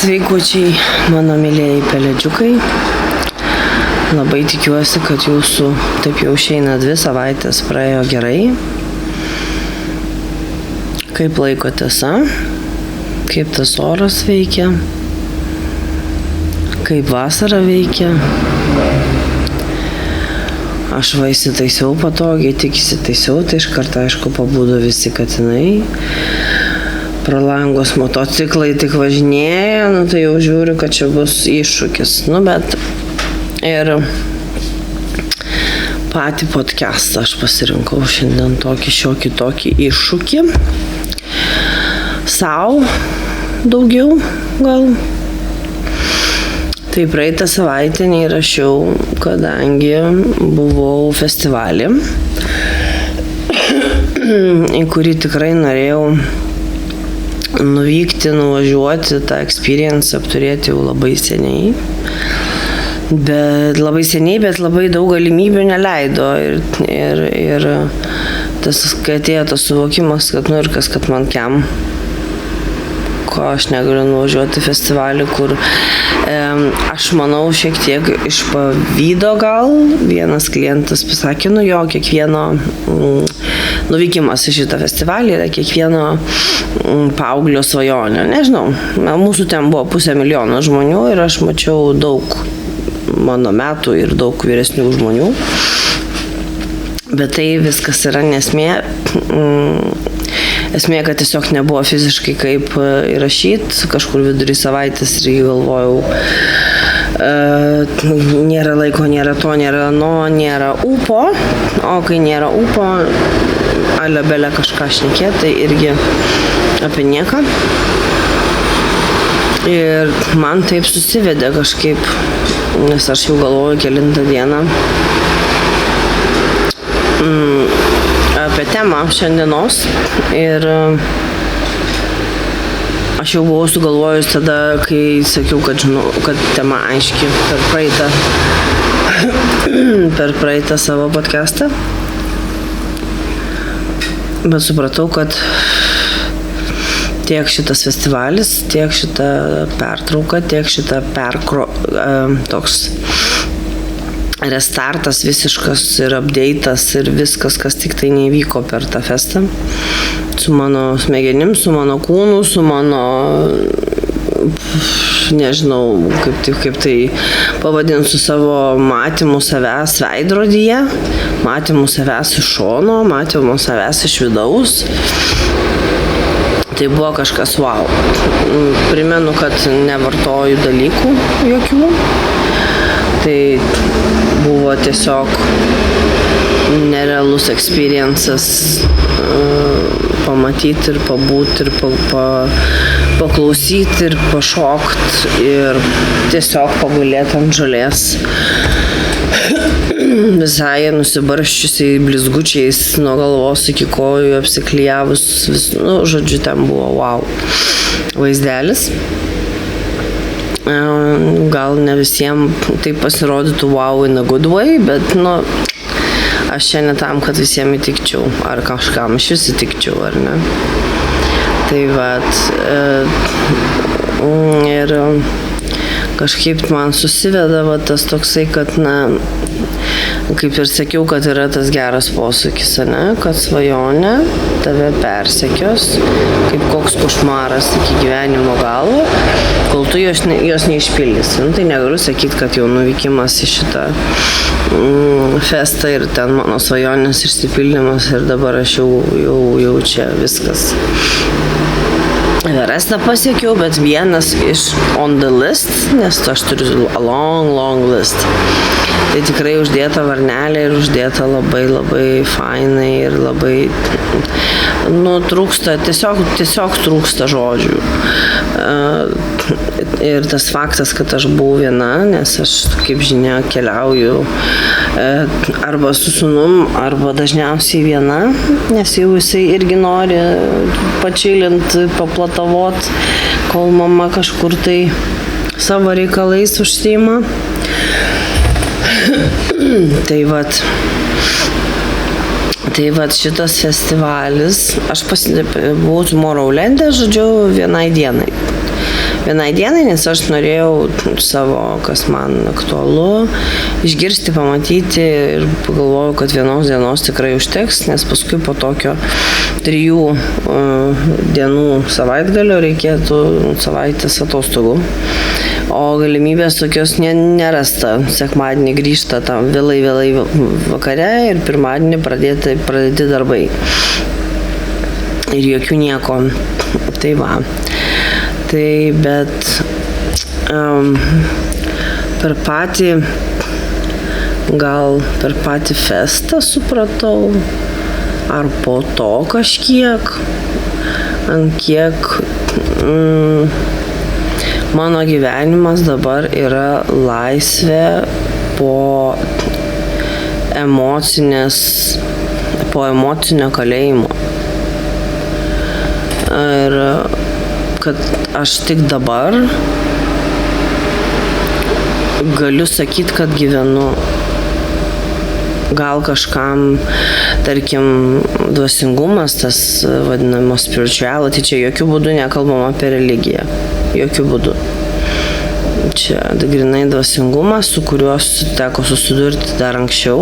Sveikučiai, mano mėlėjai pelėdžiukai. Labai tikiuosi, kad jūsų taip jau išeina 2 savaitės praėjo gerai. Kaip laiko tiesa, kaip tas oras veikia, kaip vasara veikia. Aš va įsitaisiau patogiai, tik įsitaisiau, tai iš karto aišku pabudo visi katinai. Pro langus motociklai tik važinėja, tai jau žiūriu, kad čia bus iššūkis. Bet ir patį podcastą aš pasirinkau šiandien šiokį tokį iššūkį. Sau daugiau gal. Tai praeitą savaitę neįrašiau, kadangi buvau festivalį, į kurį tikrai norėjau nuvykti, nuvažiuoti, tą experience apturėti jau labai seniai. Bet labai daug galimybių neleido. Ir tas, kai atėjo tas suvokimas, kad ir kas, kad man kiam, ko aš negaliu nuvažiuoti festivalį, kur aš manau šiek tiek iš pavydo gal. Vienas klientas pasakė, kiekvieno nuvykimas į šitą festivalį yra kiekvieno paauglio svajonė. Nežinau, mūsų ten buvo 500 000 žmonių ir aš mačiau daug mano metų ir daug vyresnių žmonių. Bet tai viskas yra nesmė. Esmė, kad tiesiog nebuvo fiziškai kaip įrašyti. Kažkur vidury savaitės ir galvojau, nėra laiko, nėra to, nėra ano, nėra ūpo. O kai nėra ūpo, alebelė kažką šnekėti, tai irgi apie nieką. Ir man taip susivedė kažkaip, nes aš jau galvoju kelintą dieną apie temą šiandienos. Ir aš jau buvau sugalvojus tada, kai sakiau, kad žinau, kad tema aiški per praeitą savo podcastą. Bet supratau, kad tiek šitas festivalis, tiek šita pertrauka, tiek šita toks restartas visiškas ir update'as ir viskas, kas tik tai neįvyko per tą festą. Su mano smegenim, su mano kūnu, su mano, nežinau, kaip tai pavadinsiu, savo matymu savęs veidrodyje, matymu savęs iš šono, matymu savęs iš vidaus. Tai buvo kažkas wow. Primenu, kad nevartoju dalykų jokių. Tai buvo tiesiog nerealus experiences pamatyti ir pabūti ir paklausyti ir pašokti ir tiesiog pagulėti ant žolės. Visai nusibarščiusiai blizgučiais nuo galvos iki kojų apsiklijavus, žodžiu, ten buvo wow vaizdelis. Gal ne visiems tai pasirodytų wow in a good way, bet aš čia ne tam, kad visiems įtikčiau, ar kažkam iš vis įtikčiau, ar ne. Tai ir kažkaip man susiveda tas toksai, kad kaip ir sakiau, kad yra tas geras posakis, kad svajonė tave persekios kaip koks košmaras iki gyvenimo galo, kol tu jos neišpildysi. Tai negaliu sakyti, kad jau nuvykimas į šitą festą ir ten mano svajonės išsipildymas ir dabar aš jau čia viskas. Everestą pasiekiau, bet vienas iš on the list, nes aš turiu a long list. Tai tikrai uždėta varnelė ir uždėta labai fainai ir labai, trūksta, tiesiog trūksta žodžių. Ir tas faktas, kad aš buvau viena, nes aš, kaip žinia, keliauju arba su sūnum, arba dažniausiai viena, nes jau jisai irgi nori pačilint, paplatavot, kol mama kažkur tai savo reikalais užsiima. Tai vat šitas festivalis, aš buvau Tomorrowland'e, žodžiu, vienai dienai. vienai dienai, nes aš norėjau savo, kas man aktualu, išgirsti, pamatyti ir pagalvojau, kad vienos dienos tikrai užteks, nes paskui po tokio 3 dienų savaitgalio reikėtų savaitės atostogų. O galimybės tokios nerasta. Sekmadienį grįžta tam vėlai vakare ir pirmadienį pradėti darbai. Ir jokių nieko. Tai va. Tai bet per patį festą supratau, ar po to kažkiek, ant kiek mano gyvenimas dabar yra laisvė po emocinio kalėjimo. Ir kad aš tik dabar galiu sakyti, kad gyvenu. Gal kažkam, tarkim, dvasingumas, tas vadinamas spirituality, čia jokių būdų nekalbam apie religiją. Jokių būdų. Čia grinai dvasingumas, su kuriuo teko susidurti dar anksčiau.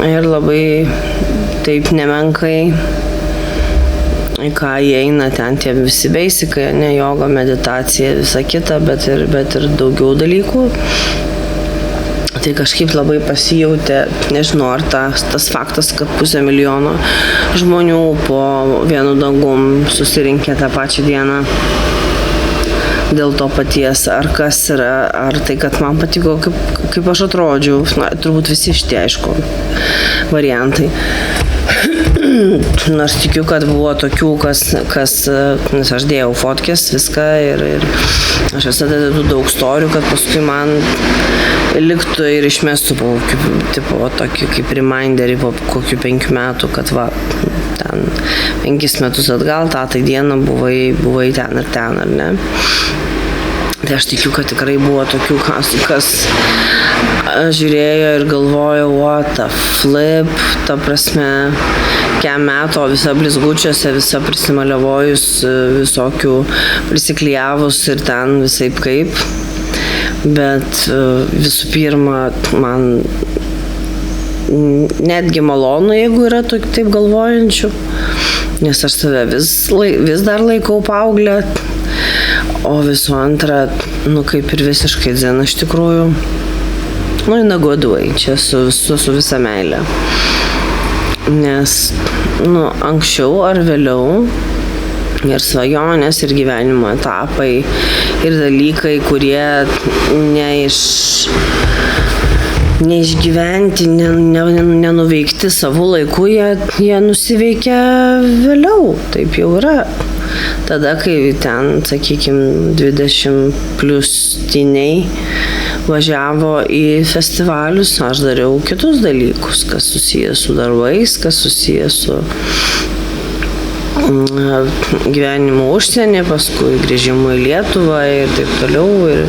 Ir labai taip nemenkai, į ką įeina ten tie visi beisikai, ne joga, meditacija, visa kita, bet ir daugiau dalykų. Tai kažkaip labai pasijautė, nežinau, ar tas faktas, kad 500 000 žmonių po vienu dangum susirinkė tą pačią dieną dėl to paties, ar kas yra, ar tai, kad man patiko, kaip aš atrodžiau, na, turbūt visi šitie, aišku, variantai. Nors tikiu, kad buvo tokių, nes aš dėjau fotkės, viską ir aš visada dedu daug storių, kad paskui man liktų ir išmestų po tokį kaip reminderį po kokių 5 metų, kad va, ten 5 metus atgal, tai dieną buvai ten ir ten, ar ne? Tai aš tikiu, kad tikrai buvo tokių, kas žiūrėjo ir galvojo, what the flip, ta prasme, kiam metų, visa blizgučiuose, visa prisimaliavojus, visokių prisiklijavus ir ten visaip kaip. Bet visų pirma, man netgi malonu, jeigu yra taip galvojančių, nes aš save vis dar laikau paauglę, o visų antra, kaip ir visiškai dzena iš tikrųjų, nagoduoji čia su visa meile. Nes, anksčiau ar vėliau ir svajonės, ir gyvenimo etapai, ir dalykai, kurie neišgyventi, nenuveikti savų laikų, jie nusiveikia vėliau, taip jau yra. Tada, kai ten, sakykime, 20+ tiniai važiavo į festivalius, aš dariau kitus dalykus, kas susijęs su darbais, kas susijęs su gyvenimu užsienį, paskui grįžimu į Lietuvą ir taip toliau. Ir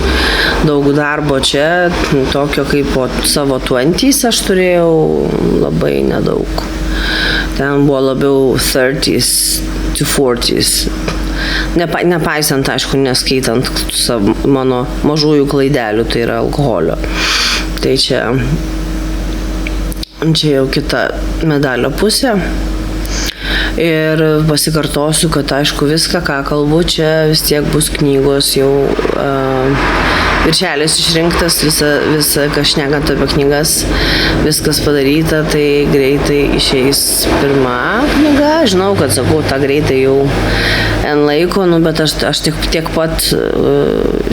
daug darbo čia, tokio kaip po savo 20s aš turėjau labai nedaug. Ten buvo labiau 30s to 40s. Nepaisant, aišku, neskaitant mano mažųjų klaidelių, tai yra alkoholio. Tai čia jau kita medalio pusė. Ir pasikartosiu, kad aišku viską, ką kalbu, čia vis tiek bus knygos jau viršelis išrinktas, visa kas šnekant apie knygas, viskas padaryta, tai greitai išeis pirma knyga. Žinau, kad sakau, tą greitai jau N laiko, bet aš tiek pat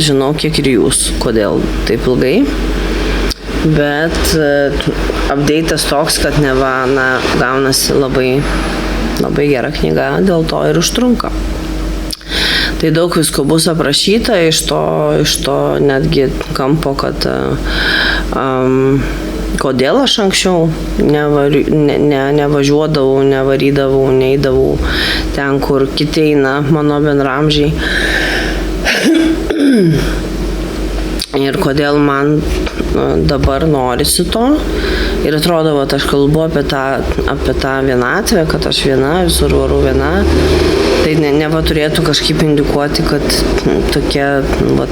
žinau, kiek ir jūs, kodėl taip ilgai. Bet update'as toks, kad gaunasi labai gera knyga, dėl to ir užtrunka. Tai daug visko bus aprašyta iš to netgi kampo, kad kodėl aš anksčiau nevažiuodavau, nevarydavau, neidavau ten, kur kiti eina, mano bendraamžiai. Ir kodėl man dabar norisi to. Ir atrodo, aš kalbu apie tą vienatvę, kad aš viena, visur varu viena. Tai neva turėtų kažkaip indikuoti, kad tokia,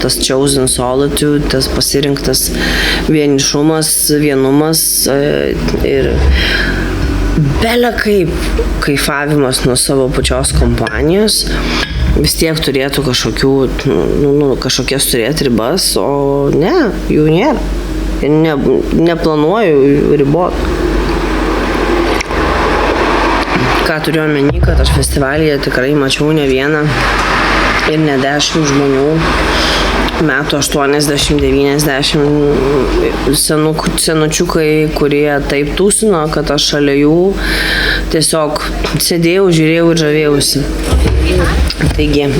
tas chosen solitude, tas pasirinktas vienišumas, vienumas ir bele kaip kaifavimas nuo savo pačios kompanijos vis tiek turėtų kažkokias turėti ribas, o ne, jų nėra. Ir neplanuoju ribot. Ką turiu omeny, kad aš festivalyje tikrai mačiau ne vieną ir ne 10 žmonių, metų 80-90 senučiukai, kurie taip tūsino, kad aš šalia jų tiesiog sėdėjau, žiūrėjau ir žavėjausi. Taigi,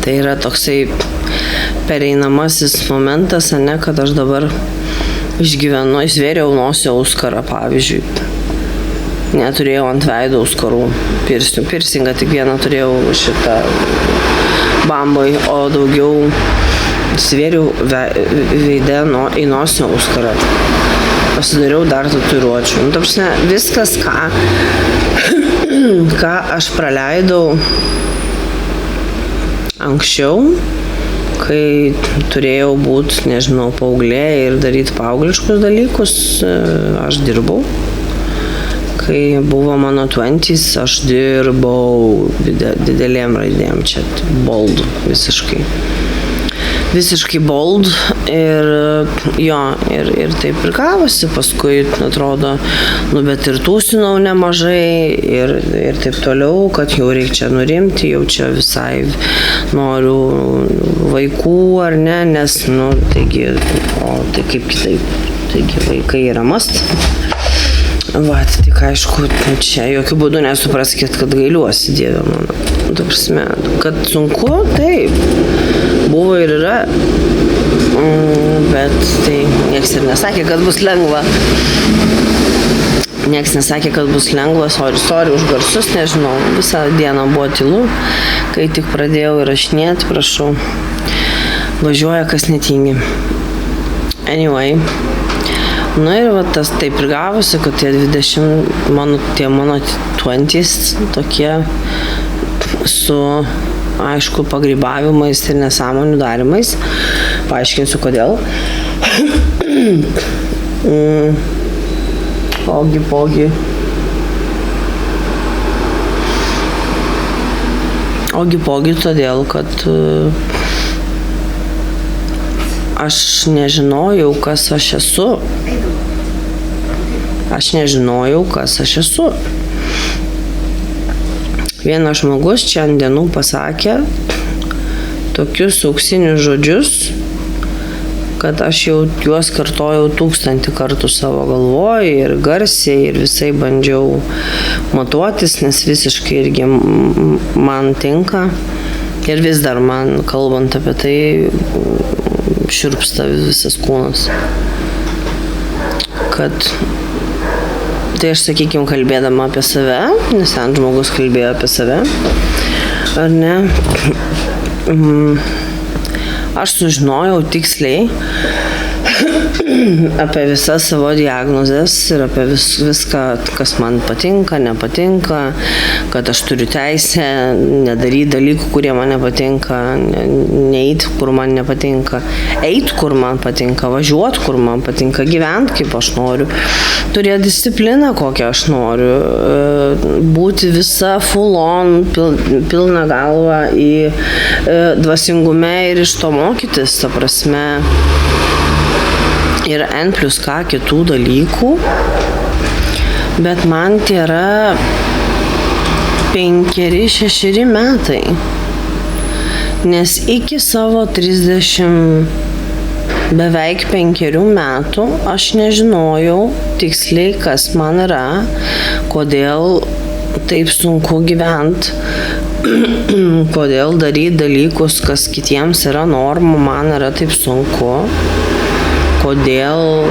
tai yra toksai pereinamasis momentas, ne, kad aš dabar išgyvenu, įsvėriau nosio auskarą, pavyzdžiui. Neturėjau ant veido auskarų. Piercingą tik vieną turėjau šitą bamboj, o daugiau svėriau veide į nosio auskarą. Pasidariau dar tatuiruočių. Ta prasme, viskas, ką aš praleidau anksčiau, kai turėjau būti, nežinau, paauglė ir daryti paaugliškus dalykus, aš dirbau. Kai buvo mano 20s, aš dirbau didelėm raidėm, čia bold visiškai. Visiškai bold ir taip ir gavosi, paskui atrodo, bet ir tūsinau nemažai ir taip toliau, kad jau reikia čia nurimti, jau čia visai noriu vaikų ar ne, nes, taigi, tai kaip kitaip, taigi vaikai yra must. Tik aišku, čia jokių būdų nesupraskit, kad gailiuosi, Dieve mano. Ta prasme, kad sunku, taip, buvo ir yra, bet tai nieks ir nesakė, kad bus lengva. Nieks nesakė, kad bus lengva, sorry už garsus, nežinau, visą dieną buvo tylu, kai tik pradėjau įrašinėti, prašau, važiuoja kas netingi. Anyway. Ir tas taip ir gavosi, kad tie 20, mano 20s tokie su, aišku, pagrybavimais ir nesąmonių darimais. Paaiškinsiu, kodėl. Ogi, todėl, kad aš nežinojau, kas aš esu. Vienas žmogus čia ant dienų pasakė tokius auksinius žodžius, kad aš jau juos kartojau 1000 kartų savo galvoj ir garsiai ir visai bandžiau matuotis, nes visiškai irgi man tinka ir vis dar man, kalbant apie tai, šiurpsta visas kūnas. Tai aš, sakykime, kalbėdama apie save, nes ten žmogus kalbėjo apie save, ar ne, aš sužinojau tiksliai apie visas savo diagnozes ir apie viską, kas man patinka, nepatinka, kad aš turiu teisę nedaryti dalykų, kurie man nepatinka, neiti, kur man nepatinka, eiti, kur man patinka, važiuoti, kur man patinka, gyventi, kaip aš noriu, turėti discipliną, kokią aš noriu, būti visa full on, pilna galva į dvasingume ir iš to mokytis, ta prasme. Ir N plus K kitų dalykų, bet man tai yra 5-6 metai, nes iki savo 30 beveik 5 metų aš nežinojau tiksliai, kas man yra, kodėl taip sunku gyventi, kodėl daryti dalykus, kas kitiems yra norma, man yra taip sunku. Kodėl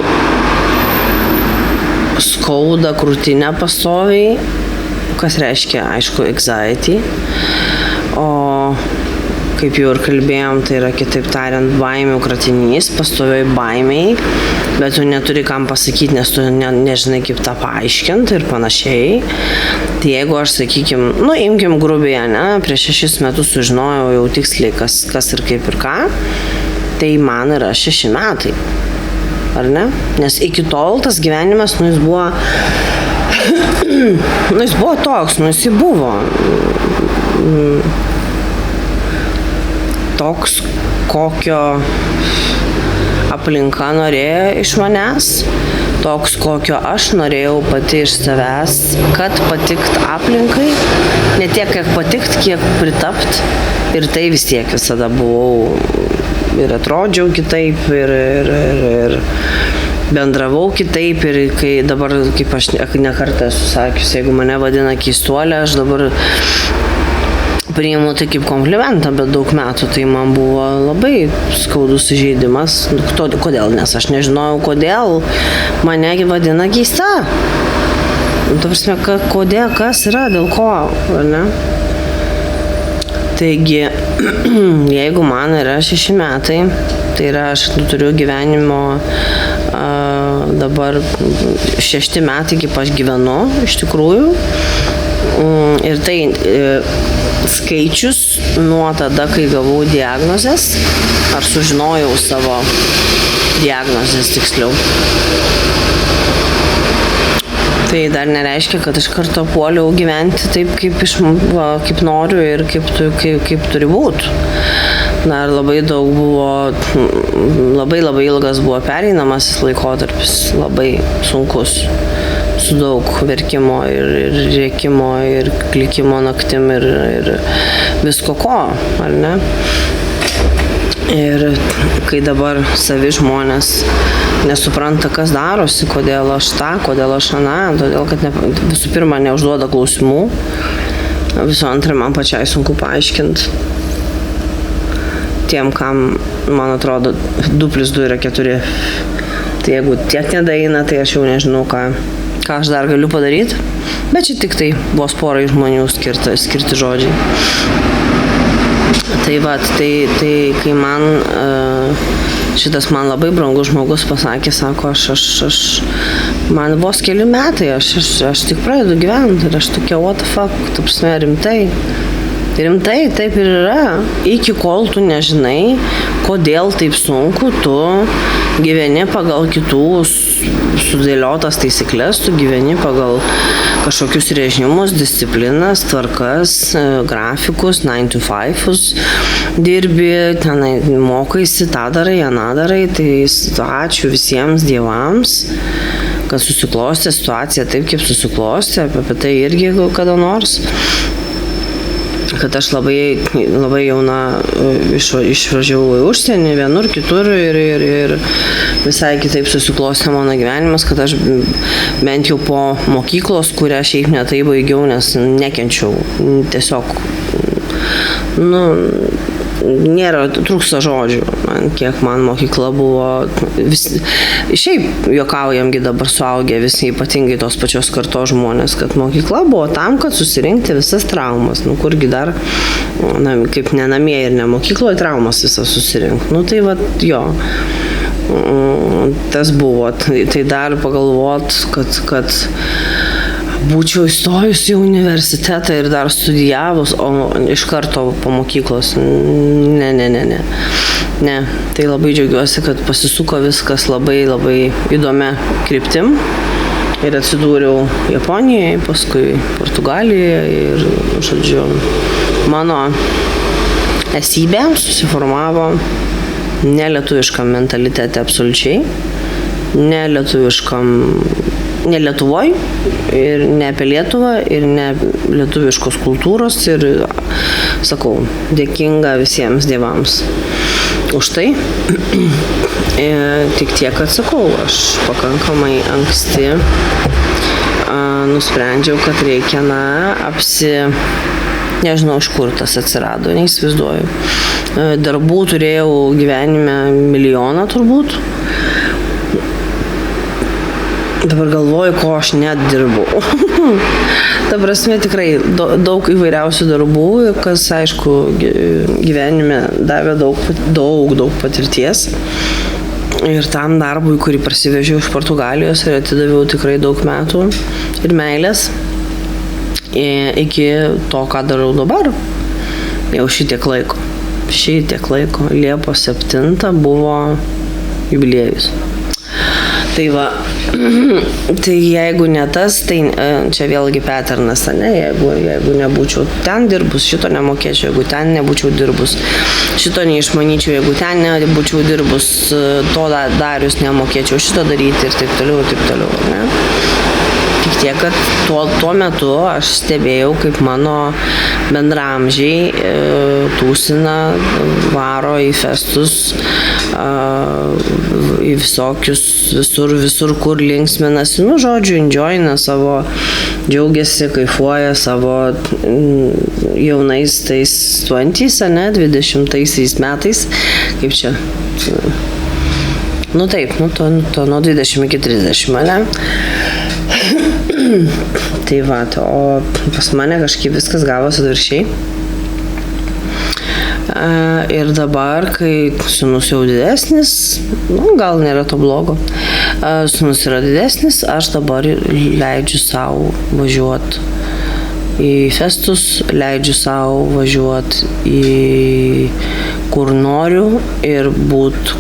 skauda krūtinę pastoviai, kas reiškia, aišku, anxiety, o kaip jau ir kalbėjom, tai yra kitaip tariant baimių kratinys, pastoviai baimiai, bet tu neturi kam pasakyti, nes tu nežinai kaip tą paaiškinti ir panašiai. Tai jeigu aš, sakykim, imkim grubiai, prieš 6 metus sužinojau jau tiksliai, kas ir kaip ir ką, tai man yra 6 metai. Ar ne? Nes iki tol tas gyvenimas, jis buvo jis buvo toks, jis buvo toks, kokio aplinka norėjo iš manęs, toks, kokio aš norėjau pati iš savęs, kad patikt aplinkai, ne tiek, kiek patikt, kiek pritapt, ir tai vis tiek visada buvau ir atrodžiau kitaip, ir bendravau kitaip, ir kai dabar, kaip aš nekartą esu sakius, jeigu mane vadina keistuolė, aš dabar priimu tai kaip komplimentą, bet daug metų tai man buvo labai skaudus įžeidimas. Kodėl? Nes aš nežinojau, kodėl mane vadina keista. Ta prasme, kodėl, kas yra, dėl ko, ar ne? Taigi, jeigu man yra 6 metai, tai yra aš turiu gyvenimo dabar 6 metai, kaip aš gyvenu, iš tikrųjų. Ir tai skaičius nuo tada, kai gavau diagnozes, ar sužinojau savo diagnozes tiksliau. Tai dar nereiškia, kad iš karto puoliau gyventi taip, kaip noriu ir kaip turi būti. Dar labai daug buvo, labai ilgas buvo pereinamasis laikotarpis, labai sunkus, su daug verkimo ir rėkimo ir klikimo naktim ir visko ko, ar ne? Ir kai dabar savi žmonės nesupranta, kas darosi, kodėl aš tą, kodėl aš aną, todėl kad visų pirma neužduoda klausimų, visų antra man pačiai sunku paaiškinti. Tiem, kam, man atrodo, 2 + 2 yra 4. Tai jeigu tiek nedaeina, tai aš jau nežinau, ką aš dar galiu padaryti. Bet čia tik tai vos porai žmonių skirti žodžiai. Tai tai kai man šitas man labai brangus žmogus pasakė, sako, man vos keli metai, aš tik pradedu gyventi ir aš tokia, what the fuck, tu prasme, rimtai, taip ir yra. Iki kol tu nežinai, kodėl taip sunku, tu gyveni pagal kitų sudėliotas taisyklės, tu gyveni pagal kažkokius režimus, disciplinas, tvarkas, grafikus, 9 to 5 dirbi, tenai mokaisi, tą darai, aną darai, tai ačiū visiems dievams, kad susiklostė situacija taip, kaip susiklostė, apie tai irgi kada nors. Kad aš labai jauna išvažiavau į užsienį, vienur, kitur ir visai kitaip susiklostė mano gyvenimas, kad aš bent jau po mokyklos, kurią šiaip netai baigiau, nes nekenčiau, tiesiog, trūksta žodžių, kiek man mokykla buvo, šiaip juokaujamgi dabar suaugę visi, ypatingai tos pačios kartos žmonės, kad mokykla buvo tam, kad susirinkti visas traumas, kurgi dar, kaip ne namie ir ne mokykloje, traumas visas susirinkti, tai jo, tas buvo, tai dar pagalvot, kad būčiau įstojus į universitetą ir dar studijavus, o iš karto po mokyklos. Ne. Tai labai džiaugiuosi, kad pasisuko viskas labai įdomia kryptim. Ir atsidūriau Japonijoje, paskui Portugalijoje ir, žodžiu, mano esybė susiformavo nelietuviškam mentalitete absoliučiai, ne Lietuvoj, ir ne apie Lietuvą, ir ne lietuviškos kultūros, ir, sakau, dėkinga visiems dievams už tai. Tik tiek, kad sakau, aš pakankamai anksti nusprendžiau, kad reikia, nežinau, iš kur tas atsirado, neįsivaizduoju. Darbų turėjau gyvenime milijoną turbūt. Dabar galvoju, ko aš net dirbau. Ta prasme, tikrai daug įvairiausių darbų, kas, aišku, gyvenime davė daug patirties. Ir tam darbui, kurį parsivežiau iš Portugalijos ir atidaviau tikrai daug metų ir meilės iki to, ką darau dabar. Jau šitiek laiko. Liepos 7 buvo jubiliejus. Tai va, tai jeigu ne tas, tai čia vėlgi paternas, ne? Jeigu nebūčiau ten dirbus, šito nemokėčiau, jeigu ten nebūčiau dirbus, šito neišmanyčiau, jeigu ten nebūčiau dirbus, to darius nemokėčiau, šito daryti ir taip toliau, ne? Tik tiek, kad tuo metu aš stebėjau, kaip mano bendramžiai tūsina, varo į festus, į visokius, visur kur linksminasi, žodžiu, enjoyina savo, džiaugiasi, kaifuoja savo jaunais tais 20 metais, kaip čia, taip, to nuo 20 iki 30, ne? Tai va, o pas mane kažkaip viskas gavosi atvirkščiai. Ir dabar, kai sūnus jau didesnis, gal nėra to blogo, sūnus yra didesnis, aš dabar leidžiu savo važiuoti į festus, leidžiu savo važiuoti į kur noriu ir būt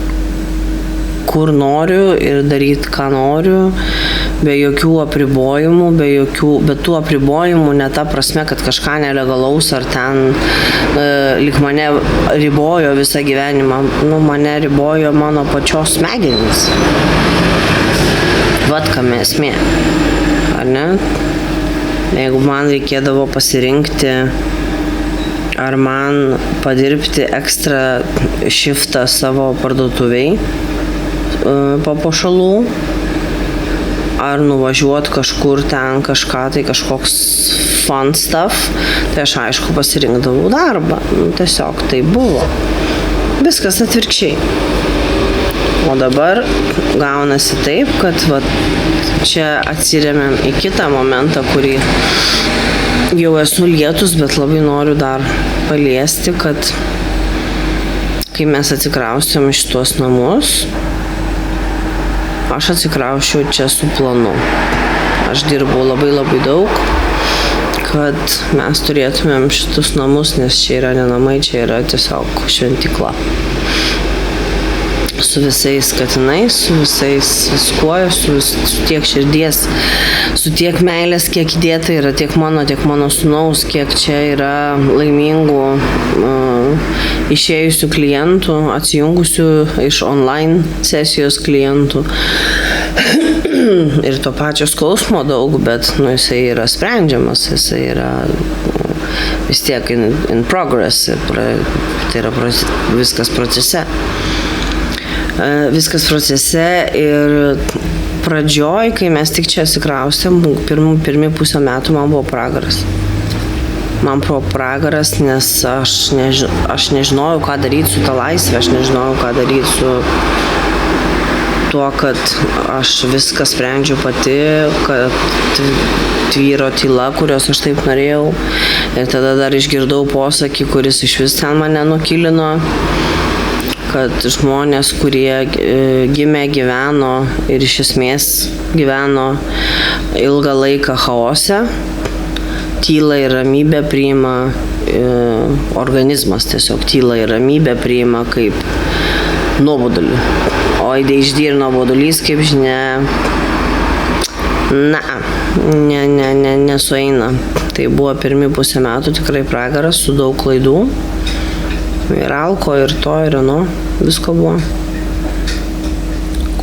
kur noriu ir daryti ką noriu. Be jokių apribojimų, bet tų apribojimų ne ta prasme, kad kažką nelegalaus ar ten lyg mane ribojo visą gyvenimą, mane ribojo mano pačios smegenys. Vat kame esmė, ar ne? Jeigu man reikėdavo pasirinkti, ar man padirbti ekstra shiftą savo parduotuviai papuošalų, ar nuvažiuoti kažkur ten kažkoks fun stuff, tai aš aišku pasirinkdavau darbą. Tiesiog tai buvo. Viskas atvirkščiai. O dabar gaunasi taip, kad čia atsiremiam į kitą momentą, kurį jau esu lietus, bet labai noriu dar paliesti, kad kai mes atsikraustėm iš tuos namus, aš atsikrausčiau čia su planu. Aš dirbau labai daug, kad mes turėtumėm šitus namus, nes čia yra ne namai, čia yra tiesiog šventykla. Su visais katinais, su visais viskuo, su tiek širdies, su tiek meilės, kiek įdėta yra tiek mano sūnaus, kiek čia yra laimingų išėjusių klientų, atsijungusių iš online sesijos klientų. Ir to pačio skausmo daug, bet jisai yra sprendžiamas, jisai yra vis tiek in progress, tai yra viskas procese. Viskas procese ir pradžioj, kai mes tik čia atsikraustėm, pirmi pusę metų man buvo pragaras. Man buvo pragaras, nes aš nežinojau, ką daryti su ta laisvė, aš nežinojau, ką daryti su tuo, kad aš viską sprendžiu pati, kad tvyro tyla, kurios aš taip norėjau. Ir tada dar išgirdau posakį, kuris iš vis ten mane nukilino, kad žmonės, kurie gimė, gyveno ir iš esmės gyveno ilgą laiką chaose, tylą ir ramybę priima organizmas, tiesiog tylą ir ramybę priima kaip nuobodulį. O ADHD ir nuobodulys, kaip žinia, nesueina. Tai buvo pirmi pusę metų tikrai pragaras su daug klaidų. Ir alko, ir to, ir ano, visko buvo.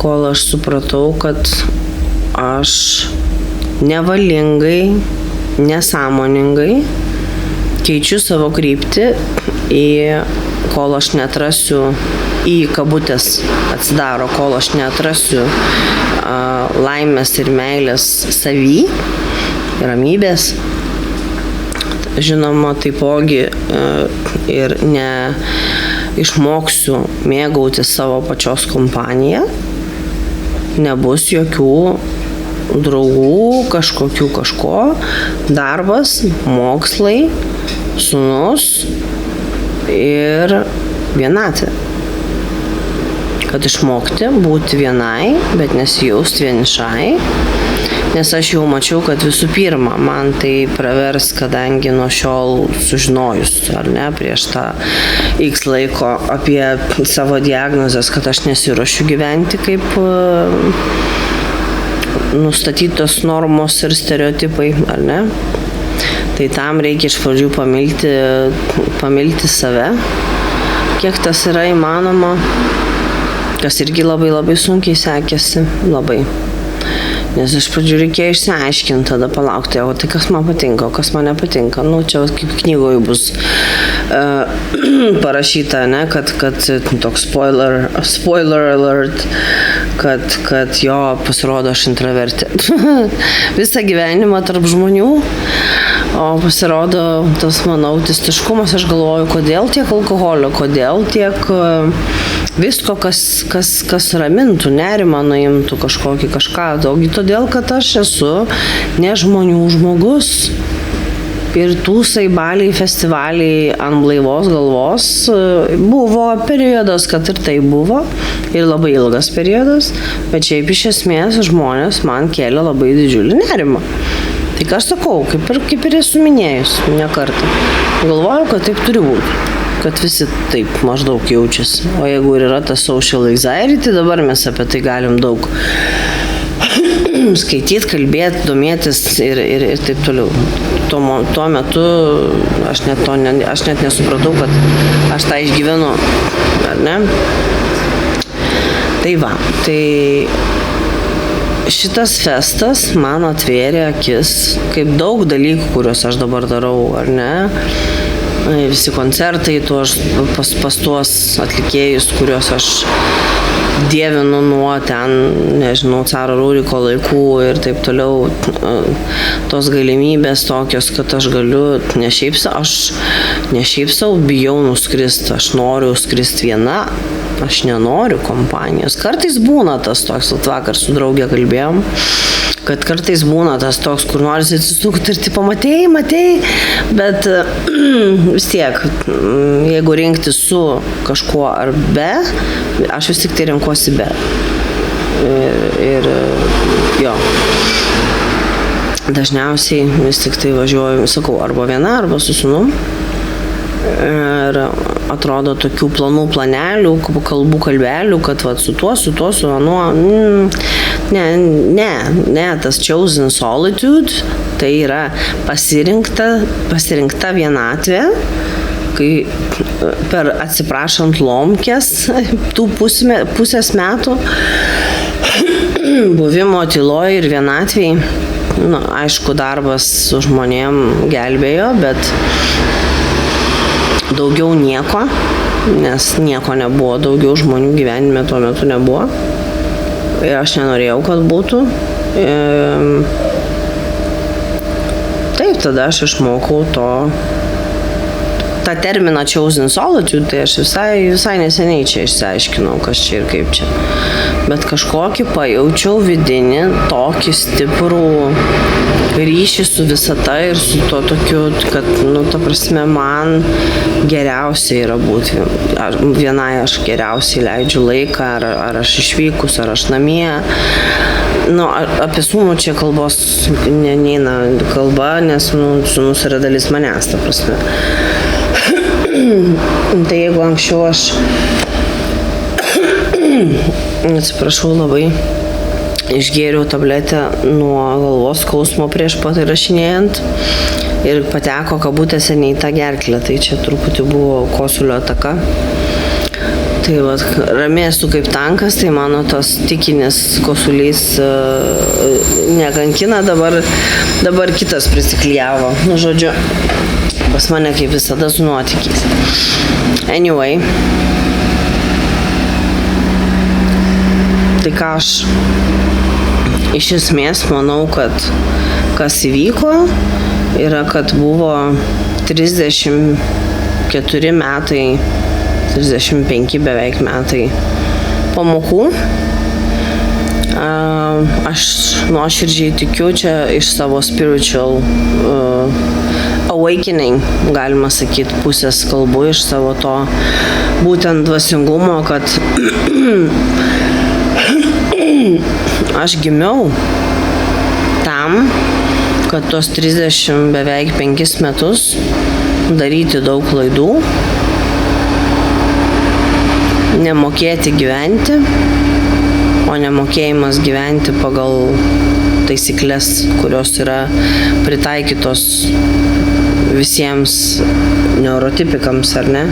Kol aš supratau, kad aš nevalingai, nesąmoningai keičiu savo kryptį, kol aš neatrasiu, į kabutės atsidaro, kol aš neatrasiu laimės ir meilės savy, ramybės. Žinoma, taipogi ir išmoksiu mėgauti savo pačios kompaniją, nebus jokių draugų, kažko, darbas, mokslai, sūnus ir vienatvė. Kad išmokti būti vienai, bet nesijausti vienišai. Nes aš jau mačiau, kad visų pirma, man tai pravers, kadangi nuo šiol sužinojus, ar ne, prieš tą X laiko apie savo diagnozes, kad aš nesiruošiu gyventi kaip nustatytos normos ir stereotipai, ar ne. Tai tam reikia iš pradžių pamilti save, kiek tas yra įmanoma, kas irgi labai sunkiai sekėsi, labai. Nes iš pradžių reikėjo išsiaiškinti, tada palaukti, o tai kas man patinka, o kas man nepatinka. Čia kaip knygoje bus parašyta, ne, kad toks spoiler alert, kad jo pasirodo aš intravertė. Visą gyvenimą tarp žmonių, o pasirodo tas mano autistiškumas, aš galvoju, kodėl tiek alkoholio, kodėl tiek visko, kas ramintų, nerimą nuimtų kažką. Todėl, kad aš esu ne žmonių žmogus. Ir tūsai, baliai, festivaliai ant blaivos galvos buvo periodas, kad ir tai buvo. Ir labai ilgas periodas. Bet šiaip iš esmės žmonės man kėlė labai didžiulį nerimą. Tai ką aš sakau, kaip ir esu minėjus ne kartą. Galvoju, kad taip turi būti. Kad visi taip maždaug jaučiasi. O jeigu ir yra tas social anxiety, tai dabar mes apie tai galim daug skaityti, kalbėti, domėtis ir taip toliau. Tuo metu aš net nesupratau, kad aš tą išgyvenu, ar ne? Tai va, tai šitas festas man atvėrė akis, kaip daug dalykų, kuriuos aš dabar darau, ar ne? Visi koncertai, pas tuos atlikėjus, kuriuos aš dievinu nuo ten, nežinau, Caro Ruriko laikų ir taip toliau, tos galimybės tokios, kad aš galiu, ne šiaip savo bijau nuskristi, aš noriu skristi viena, aš nenoriu kompanijos. Kartais būna tas toks, vakar su draugė kalbėjom, kad kartais būna tas toks, kur norisi atsisukti ir tipo matei, bet vis tiek, jeigu rinkti su kažkuo ar be, aš vis tik tai renkuosi be. Ir jo. Dažniausiai vis tik tai važiuoju, sakau, arba viena, arba su sūnum. Ir atrodo tokių planelių, kalbelių, kad va, su tuo, su anuo. Ne, tas chosen solitude, tai yra pasirinkta vienatvė, kai per atsiprašant lomkės tų pusės metų buvimo tyloj ir vienatvėj, aišku, darbas su žmonėm gelbėjo, bet daugiau nieko, nes nieko nebuvo, daugiau žmonių gyvenime tuo metu nebuvo. Ir aš nenorėjau, kad būtų. Taip, tada aš išmokau tą terminą chosen solitude, tai aš visai neseniai čia išsiaiškinau, kas čia ir kaip čia. Bet kažkokį pajaučiau vidinį, tokį stiprų ryšį su visata ir su to tokiu, kad, ta prasme, man geriausiai yra būti vienai, aš geriausiai leidžiu laiką, ar aš išvykus, ar aš namie. Apie sūnų čia kalbos neina kalba, nes sūnus yra dalis manęs, ta prasme. Tai jeigu anksčiau aš atsiprašau labai, išgėriau tabletę nuo galvos skausmo prieš pat įrašinėjant ir pateko kabutėse ne į tą gerklę, tai čia truputį buvo kosulio ataka. Tai va, ramiai esu kaip tankas, tai mano tas tikinis kosulys nekankina, dabar kitas prisiklijavo. Žodžiu, pas mane kaip visada su nuotykiais. Anyway, tai ką aš iš esmės manau, kad kas įvyko, yra, kad buvo 34 metai, 35 beveik metai pamokų, Aš nuoširdžiai tikiu čia iš savo spiritual awakening, galima sakyti, pusės kalbu, iš savo to būtent dvasingumo, kad aš gimiau tam, kad tos 30 beveik 5 metus daryti daug klaidų, nemokėti gyventi, o nemokėjimas gyventi pagal taisyklės, kurios yra pritaikytos visiems neurotipikams, ar ne?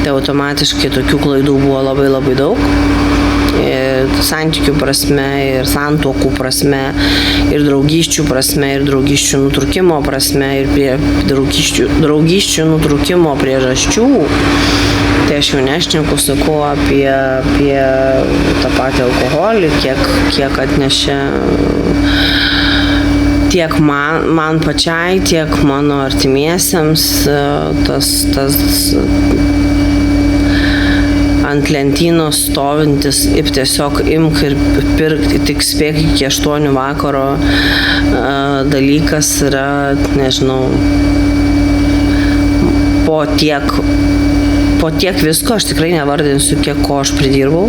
Tai automatiškai tokių klaidų buvo labai labai daug. Ir santykių prasme, ir santuokų prasme, ir draugysčių prasme, ir draugysčių nutrūkimo prasme, ir prie draugysčių nutrūkimo priežasčių. Tai aš jau nešneku, sakau apie tą patį alkoholį, kiek atnešė tiek man pačiai, tiek mano artimiesiems tas ant lentynos stovintis ir tiesiog imk ir pirk, tik spėk iki 8 vakaro dalykas yra, nežinau, po tiek visko, aš tikrai nevardinsiu, kiek ko aš pridirbau,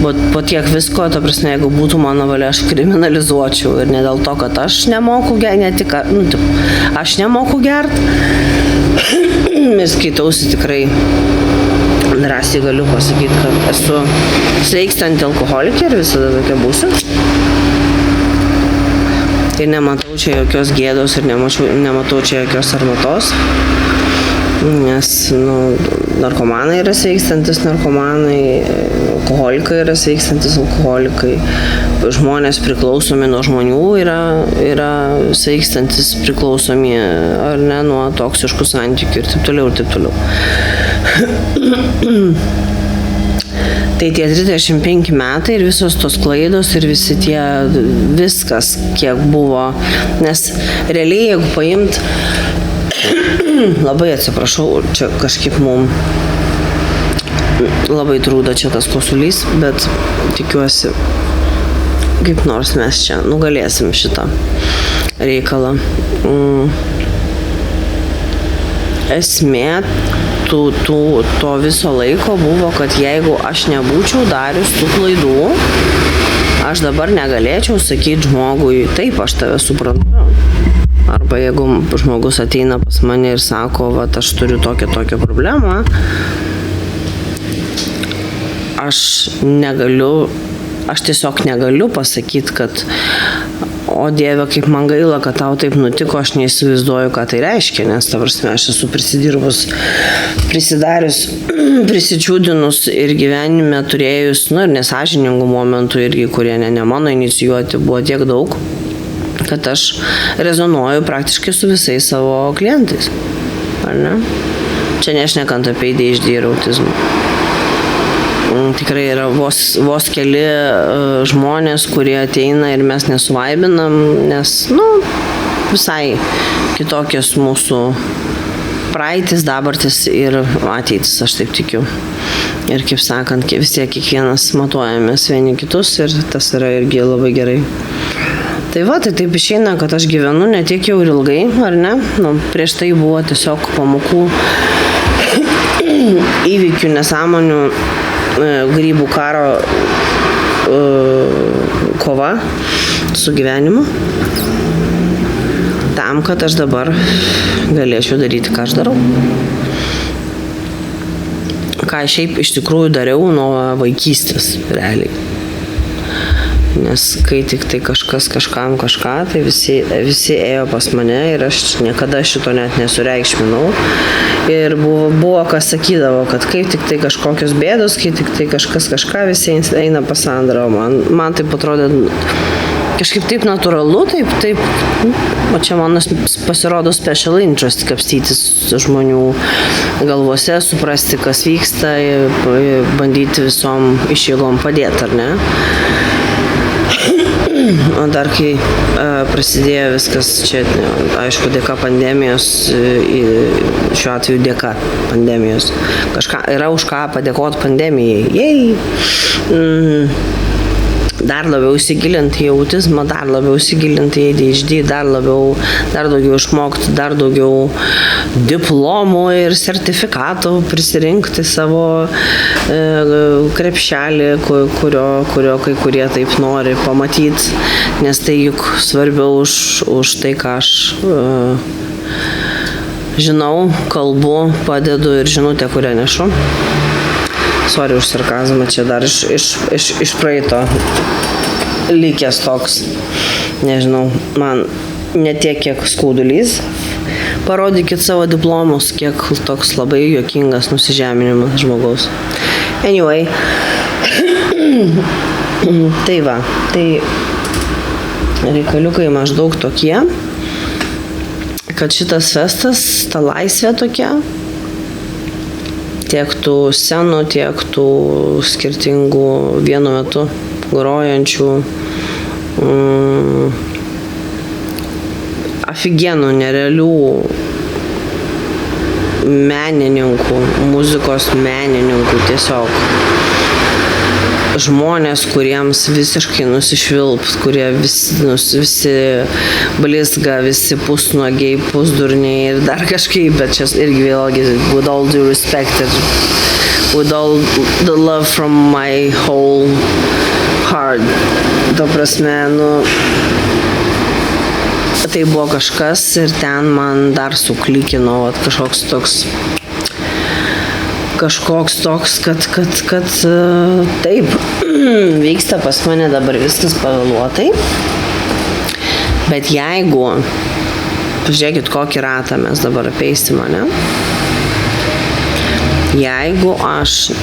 bet po tiek visko, ta prasme, jeigu būtų mano valia, aš kriminalizuočiau ir ne dėl to, kad aš nemoku gerti, aš nemoku gerti ir skaitausi tikrai, drąsiai galiu pasakyti, kad esu sveikstanti alkoholikė ir visada tokia būsiu. Tai nematau čia jokios gėdos ir nematau čia jokios armatos. Nes narkomanai yra sveikstantis narkomanai, alkoholikai yra sveikstantis alkoholikai, žmonės priklausomi nuo žmonių yra sveikstantis priklausomi, ar ne, nuo toksiškų santykių ir taip toliau, ir taip toliau. Tai tie 35 metai ir visos tos klaidos ir visi tie viskas, kiek buvo, nes realiai, jeigu paimt, labai atsiprašau, čia kažkaip mum labai trūda čia tas kosulys, bet tikiuosi, kaip nors mes čia nugalėsim šitą reikalą. Esmė to viso laiko buvo, kad jeigu aš nebūčiau darius tų klaidų, aš dabar negalėčiau sakyti žmogui, taip, aš tave suprantu. Arba jeigu žmogus ateina pas mane ir sako, va, aš turiu tokią problemą, aš tiesiog negaliu pasakyti, kad o Dieve, kaip man gaila, kad tau taip nutiko, aš neįsivaizduoju, ką tai reiškia, nes ta prasme, aš esu prisidarius, prisičiūdinus ir gyvenime turėjus, ir nesąžiningų momentų irgi, kurie ne mano inicijuoti, buvo tiek daug, kad aš rezonuoju praktiškai su visais savo klientais, ar ne? Čia nešnekant apie ADHD ir autizmą. Tikrai yra vos keli žmonės, kurie ateina ir mes nesuvaibinam, nes, visai kitokios mūsų praeitis, dabartis ir ateitis, aš taip tikiu. Ir kaip sakant, vis tiek kiekvienas matuojamės vieni kitus ir tas yra irgi labai gerai. Tai va, tai taip išeina, kad aš gyvenu ne tiek jau ir ilgai, ar ne? Prieš tai buvo tiesiog pamokų, įvykių, nesąmonių, grybų karo kova su gyvenimu. Tam, kad aš dabar galėčiau daryti, ką aš darau. Ką šiaip iš tikrųjų dariau nuo vaikystės, realiai. Nes kai tik tai kažkas kažkam kažką, tai visi ėjo pas mane ir aš niekada šito net nesureikšminau. Ir buvo kas sakydavo, kad kaip tik tai kažkokios bėdos, kai tik tai kažkas kažką, visi eina pas Sandrą. Man taip atrodė kažkaip taip natūralu, taip, o čia man pasirodo special interest kapstytis žmonių galvose, suprasti, kas vyksta, bandyti visom išjėgom padėti, ar ne? O dar kai prasidėjo viskas čia, aišku, dėka pandemijos, šiuo atveju dėka pandemijos, yra už ką padėkoti pandemijai, dar labiau įsigilinti į autizmą, dar labiau įsigilinti į ADHD, dar daugiau išmokti, dar daugiau diplomų ir sertifikatų prisirinkti savo krepšelį, kurio kai kurie taip nori pamatyti, nes tai juk svarbiau už tai, ką aš žinau, kalbu, padedu ir žinutę, kurią nešu. Sorry už sarkazmą, čia dar iš praeito likęs toks, nežinau, man ne tiek, kiek skaudulys. Parodykit savo diplomus, kiek toks labai juokingas nusižeminimas žmogaus. Anyway, tai va, tai reikaliukai maždaug tokie, kad šitas festas, ta laisvė tokia, tiek tų scenų, tiek tų skirtingų vienu metu grojančių afigenų, nerealių menininkų, muzikos menininkų, tiesiog žmonės, kuriems visiškai nusišvilpt, kurie visi blizga, visi pusnuogiai, pusdurniai ir dar kažkaip, bet čia irgi vėlgi, with all due respect ir with all the love from my whole heart. Ta prasme, tai buvo kažkas ir ten man dar suklikino kažkoks toks, kad taip, vyksta pas mane dabar viskas pavėluotai, bet jeigu, pažiūrėkit, kokį ratą mes dabar apeisim, ne? Jeigu aš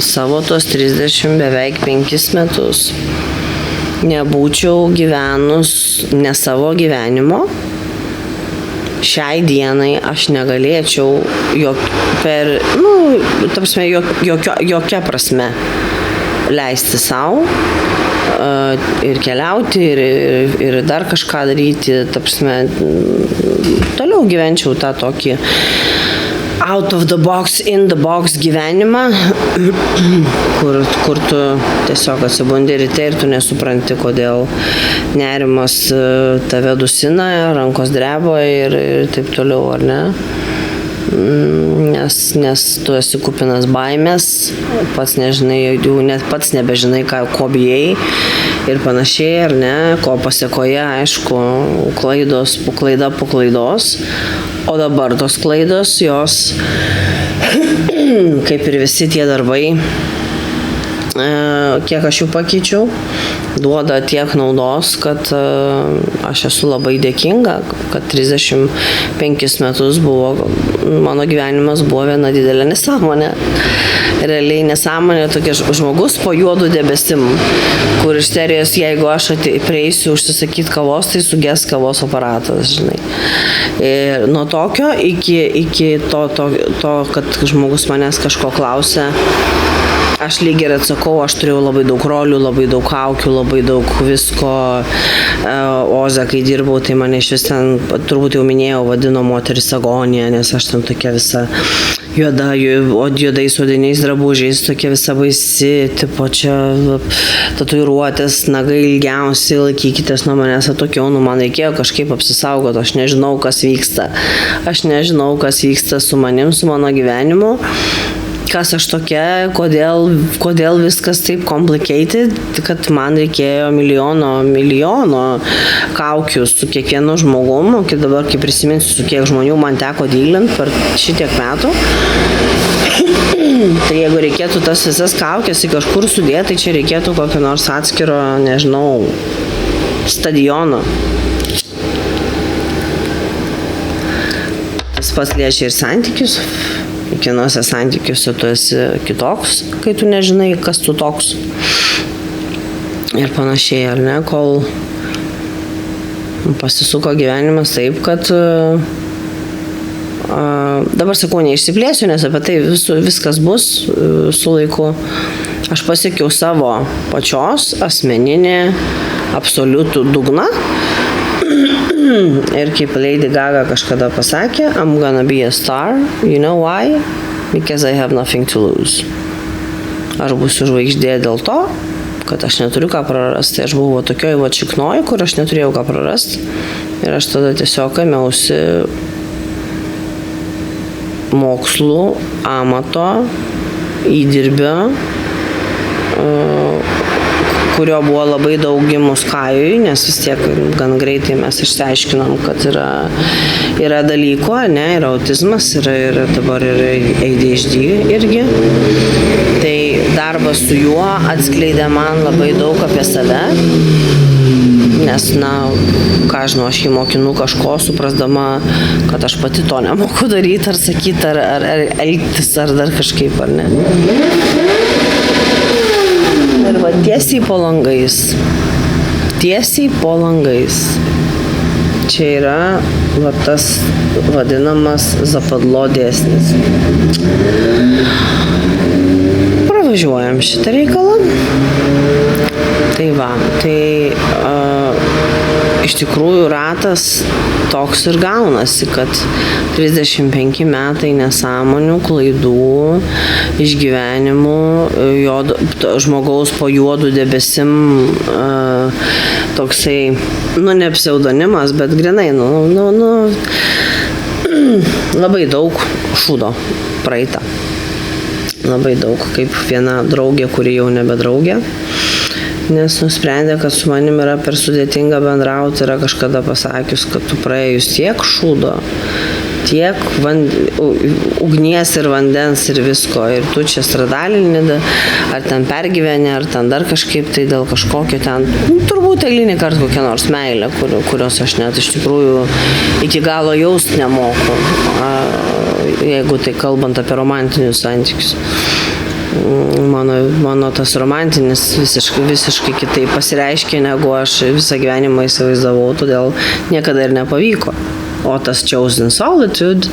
savo tos 30 beveik 5 metus nebūčiau gyvenus ne savo gyvenimo, šiai dienai aš negalėčiau jokia prasme leisti savo ir keliauti ir dar kažką daryti, ta prasme, toliau gyvenčiau tą tokį out of the box, in the box gyvenimą, kur tu tiesiog atsibundi ryte ir tu nesupranti, kodėl nerimas tave dusina, rankos dreba ir taip toliau, ar ne? Nes tu esi kupinas baimės, pats nežinai, net pats nebežinai, ko bijai ir panašiai, ar ne, ko pasiekoje, aišku, klaida po klaidos, o dabar tos klaidos, jos, kaip ir visi tie darbai, kiek aš jų pakeičiau, duoda tiek naudos, kad aš esu labai dėkinga, kad 35 metus mano gyvenimas buvo viena didelė nesąmonė. Realiai nesąmonė tokia žmogus po juodu debesim, kur iš serijos, jeigu aš prieisiu užsisakyti kavos, tai suges kavos aparatas, žinai. Ir nuo tokio iki to, kad žmogus manęs kažko klausia, aš lygiai ir atsakau, aš turėjau labai daug rolių, labai daug kaukių, labai daug visko. Oze, kai dirbau, tai mane iš vis ten, turbūt jau minėjau, vadino moteris agonija, nes aš ten tokia visa juodais odiniais drabužiais, tokia visa baisi, tipo čia tatuiruotės, nagai ilgiausi, laikykitės nuo manęs atokiau, man reikėjo kažkaip apsisaugoti, aš nežinau, kas vyksta su manim, su mano gyvenimu. Kas aš tokia, kodėl viskas taip complicated, kad man reikėjo milijono kaukių su kiekvienu žmogumu, dabar, kai prisiminsiu, su kiek žmonių man teko dylinti per šitiek metų. Tai jeigu reikėtų tas visas kaukės į kažkur sudėti, tai čia reikėtų kokio nors atskiro, nežinau, stadiono. Tas pats liečia ir santykius. Kiekvienose santykiuose tu esi kitoks, kai tu nežinai, kas tu toks. Ir panašiai, ar ne, kol pasisuko gyvenimas taip, kad dabar sakau, neišsiplėsiu, nes apie tai viskas bus su laiku. Aš pasiekiau savo pačios asmeninį absoliutų dugną. Ir kaip Lady Gaga kažkada pasakė, I'm gonna be a star, you know why? Because I have nothing to lose. Aš būsiu žvaigždė dėl to, kad aš neturiu ką prarasti. Tai aš buvau tokioj šiknoj, kur aš neturėjau ką prarasti. Ir aš tada tiesiog ėmiausi mokslų, amato, įdirbio, kurio buvo labai daug gimus Kajui, nes vis tiek gan greitai mes išsiaiškinom, kad yra dalyko, ne, yra autizmas, yra dabar ir ADHD irgi. Tai darbas su juo atskleidė man labai daug apie save, nes, ką žinau, aš jį mokinu kažko, suprasdama, kad aš pati to nemoku daryti, ar sakyti, ar elgtis, ar dar kažkaip, ar ne. Ir va tiesiai po langais. Čia yra va tas vadinamas Zapadlo dėsnis. Pravažiuojam šitą reikalą. Tai va, iš tikrųjų ratas toks ir gaunasi, kad 35 metai nesąmonių, klaidų, išgyvenimų, žmogaus po juodu debesim, toksai, ne pseudonimas, bet grinai, labai daug šūdo praeita. Labai daug, kaip viena draugė, kuri jau nebe draugė, nes nusprendė, kad su manim yra per sudėtinga bendrauti, yra kažkada pasakius, kad tu praėjus tiek šūdo, tiek ugnies ir vandens ir visko, ir tu čia stradalini, ar ten pergyveni, ar ten dar kažkaip, tai dėl kažkokio ten, turbūt eilinį kartą kokią nors meilę, kurios aš net iš tikrųjų iki galo jaust nemoku, jeigu tai kalbant apie romantinius santykius. Mano tas romantinis visiškai kitaip pasireiškė, negu aš visą gyvenimą įsivaizdavau, todėl niekada ir nepavyko. O tas chosen solitude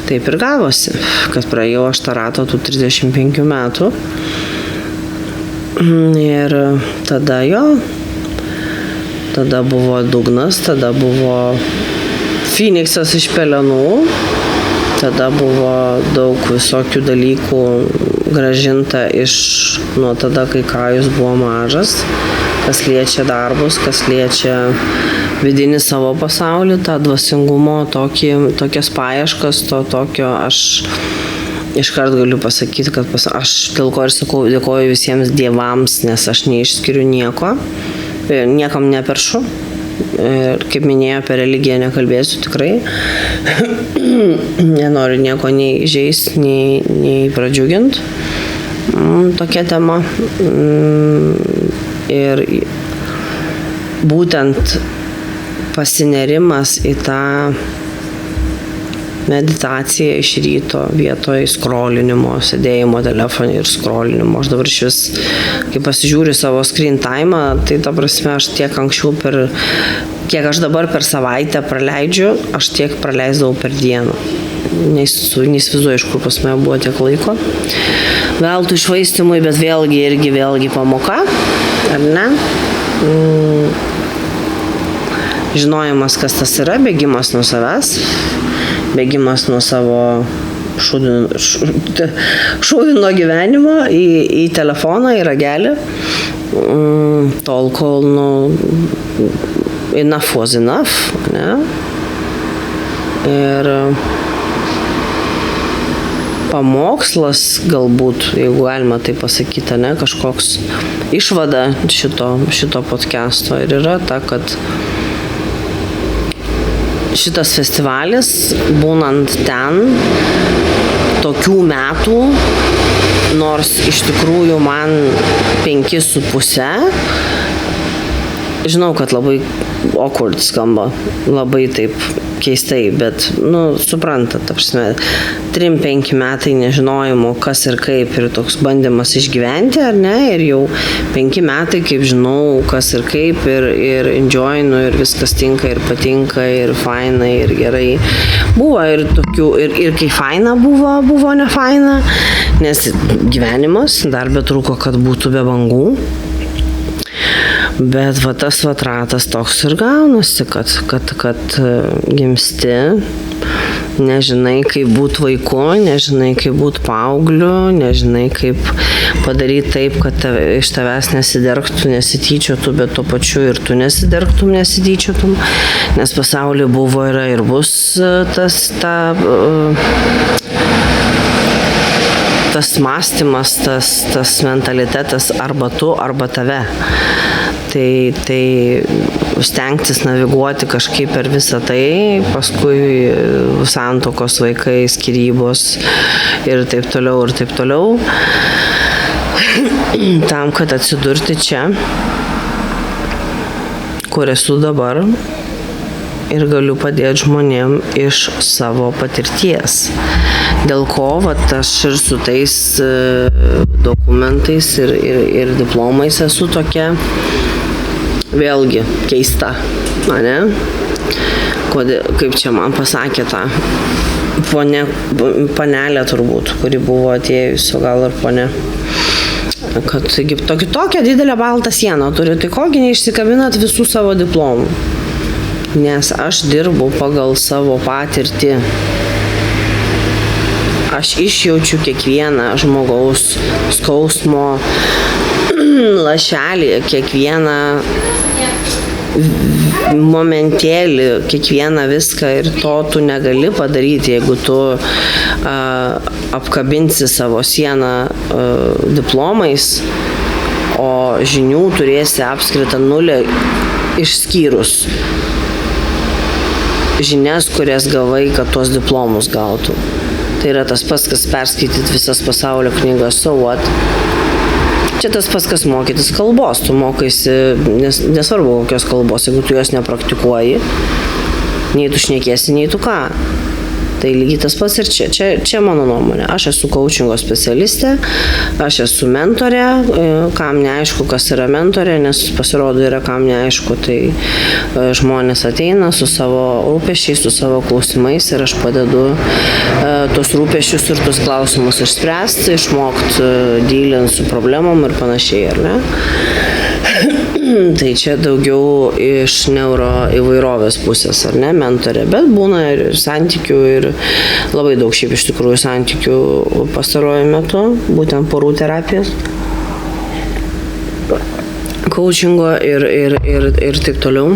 taip ir gavosi, kad praėjau aš tą ratą tų 35 metų. Ir tada buvo dugnas, tada buvo Fyniksas iš pelenų. Tada buvo daug visokių dalykų grąžinta nuo tada, kai Kajus buvo mažas, kas liečia darbus, kas liečia vidinį savo pasaulį, tą dvasingumo, tokias paieškas, tokio aš iškart galiu pasakyti, kad aš dėl ko ir sakau, dėkoju visiems dievams, nes aš neišskiriu nieko, niekam neperšu. Ir kaip minėjau, apie religiją nekalbėsiu tikrai. Nenoriu nieko nei įžeist, nei pradžiugint. Tokia tema. Ir būtent pasinerimas į tą meditaciją iš ryto vietoj skrolinimo, sėdėjimo telefone ir skrolinimo. Aš dabar išvis, kai pasižiūriu savo screen time, tai ta prasme aš tiek anksčiau kiek aš dabar per savaitę praleidžiu, aš tiek praleisdavau per dieną. Neįsivaizduoju, iš kur pas mane buvo tiek laiko. Veltui švaistimui, bet vėlgi pamoka, ar ne? Žinojimas, kas tas yra, bėgimas nuo savęs. Bėgimas nuo savo šūdino gyvenimo į telefoną, į ragelį, tol kol enough was enough, ne? Ir pamokslas galbūt, jeigu galima tai pasakyti, ne, kažkoks išvada šito podcast'o ir yra ta, kad šitas festivalis, būnant ten tokių metų, nors iš tikrųjų man 5,5, žinau, kad labai awkward skamba, labai taip keistai, bet, suprantat, ta prasme, 3-5 metai nežinojimo, kas ir kaip, ir toks bandymas išgyventi, ar ne, ir jau 5 metai, kaip žinau, kas ir kaip, ir enjoyinu, ir viskas tinka, ir patinka, ir faina, ir gerai. Buvo ir tokių, ir kai faina buvo ne faina, nes gyvenimas dar betrūko, kad būtų be bangų. Bet va tas ratas toks ir gaunasi, kad gimsti, nežinai kaip būti vaiku, nežinai kaip būti paaugliu, nežinai kaip padaryti taip, kad iš tavęs nesidergtų, nesityčiotų, bet tuo pačiu ir tu nesidergtum, nesityčiotum, nes pasaulyje buvo, yra ir bus tas mąstymas, tas mentalitetas arba tu, arba tave. Tai stengtis naviguoti kažkaip per visą tai, paskui santuokos, vaikai, skyrybos ir taip toliau. Tam, kad atsidurti čia, kur esu dabar ir galiu padėti žmonėm iš savo patirties. Dėl ko aš ir su tais dokumentais ir diplomais esu tokia, vėlgi, keista, ne? Kaip čia man pasakė ta panelė turbūt, kuri buvo atėjusi, gal ir ponė, kad tokią didelę baltą sieną turi, tai kogi neišsikabinat visų savo diplomų, nes aš dirbu pagal savo patirtį. Aš išjaučiu kiekvieną žmogaus skausmo lašelį, kiekvieną momentėlį, kiekvieną viską ir to tu negali padaryti, jeigu tu apkabinsi savo sieną diplomais, o žinių turėsi apskritą nulį išskyrus žinias, kurias gavai, kad tuos diplomus gautų. Tai yra tas pats, kas perskaityti visas pasaulio knygas, so what? Čia tas pats, kas mokytis kalbos. Tu mokaisi, nesvarbu kokios kalbos, jeigu tu jos nepraktikuoji, nei tu šnekėsi, nei tu ką. Tai lygiai tas pats ir čia. Čia mano nuomonė. Aš esu coachingo specialistė, aš esu mentorė, kam neaišku, kas yra mentorė, nes pasirodo yra kam neaišku, tai žmonės ateina su savo rūpesčiais, su savo klausimais ir aš padedu tos rūpesčius ir tos klausimus išspręsti, išmokti dylinti su problemom ir panašiai, ar ne? Tai čia daugiau iš neuro įvairovės pusės, ar ne, mentorė, bet būna ir santykių ir labai daug šiaip iš tikrųjų santykių pastaruoju metu, būtent porų terapijos, coachingo ir taip toliau.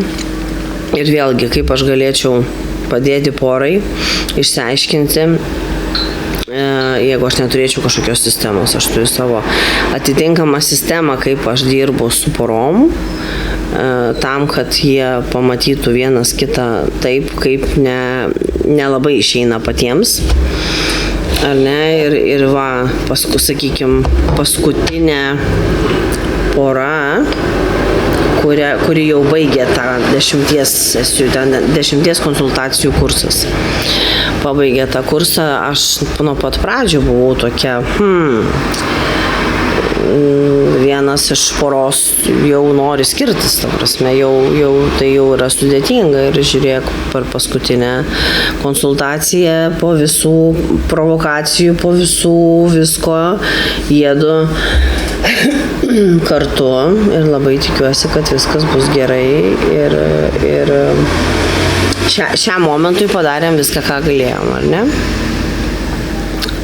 Ir vėlgi, kaip aš galėčiau padėti porai, išsiaiškinti, jeigu aš neturėčiau kažkokios sistemos, aš turiu savo atitinkamą sistemą, kaip aš dirbu su porom, tam, kad jie pamatytų vienas kitą taip, kaip nelabai išeina patiems. Ar ne? Ir va, sakykime, paskutinė pora, kuri jau baigė tą 10 konsultacijų kursas. Pabaigė tą kursą, aš nuo pat pradžių buvau tokia, vienas iš poros jau nori skirtis, ta prasme, tai jau yra sudėtinga ir žiūrėk per paskutinę konsultaciją, po visų provokacijų, po visų visko, jiedu kartu ir labai tikiuosi, kad viskas bus gerai ir šiam momentui padarėm viską, ką galėjom, ar ne?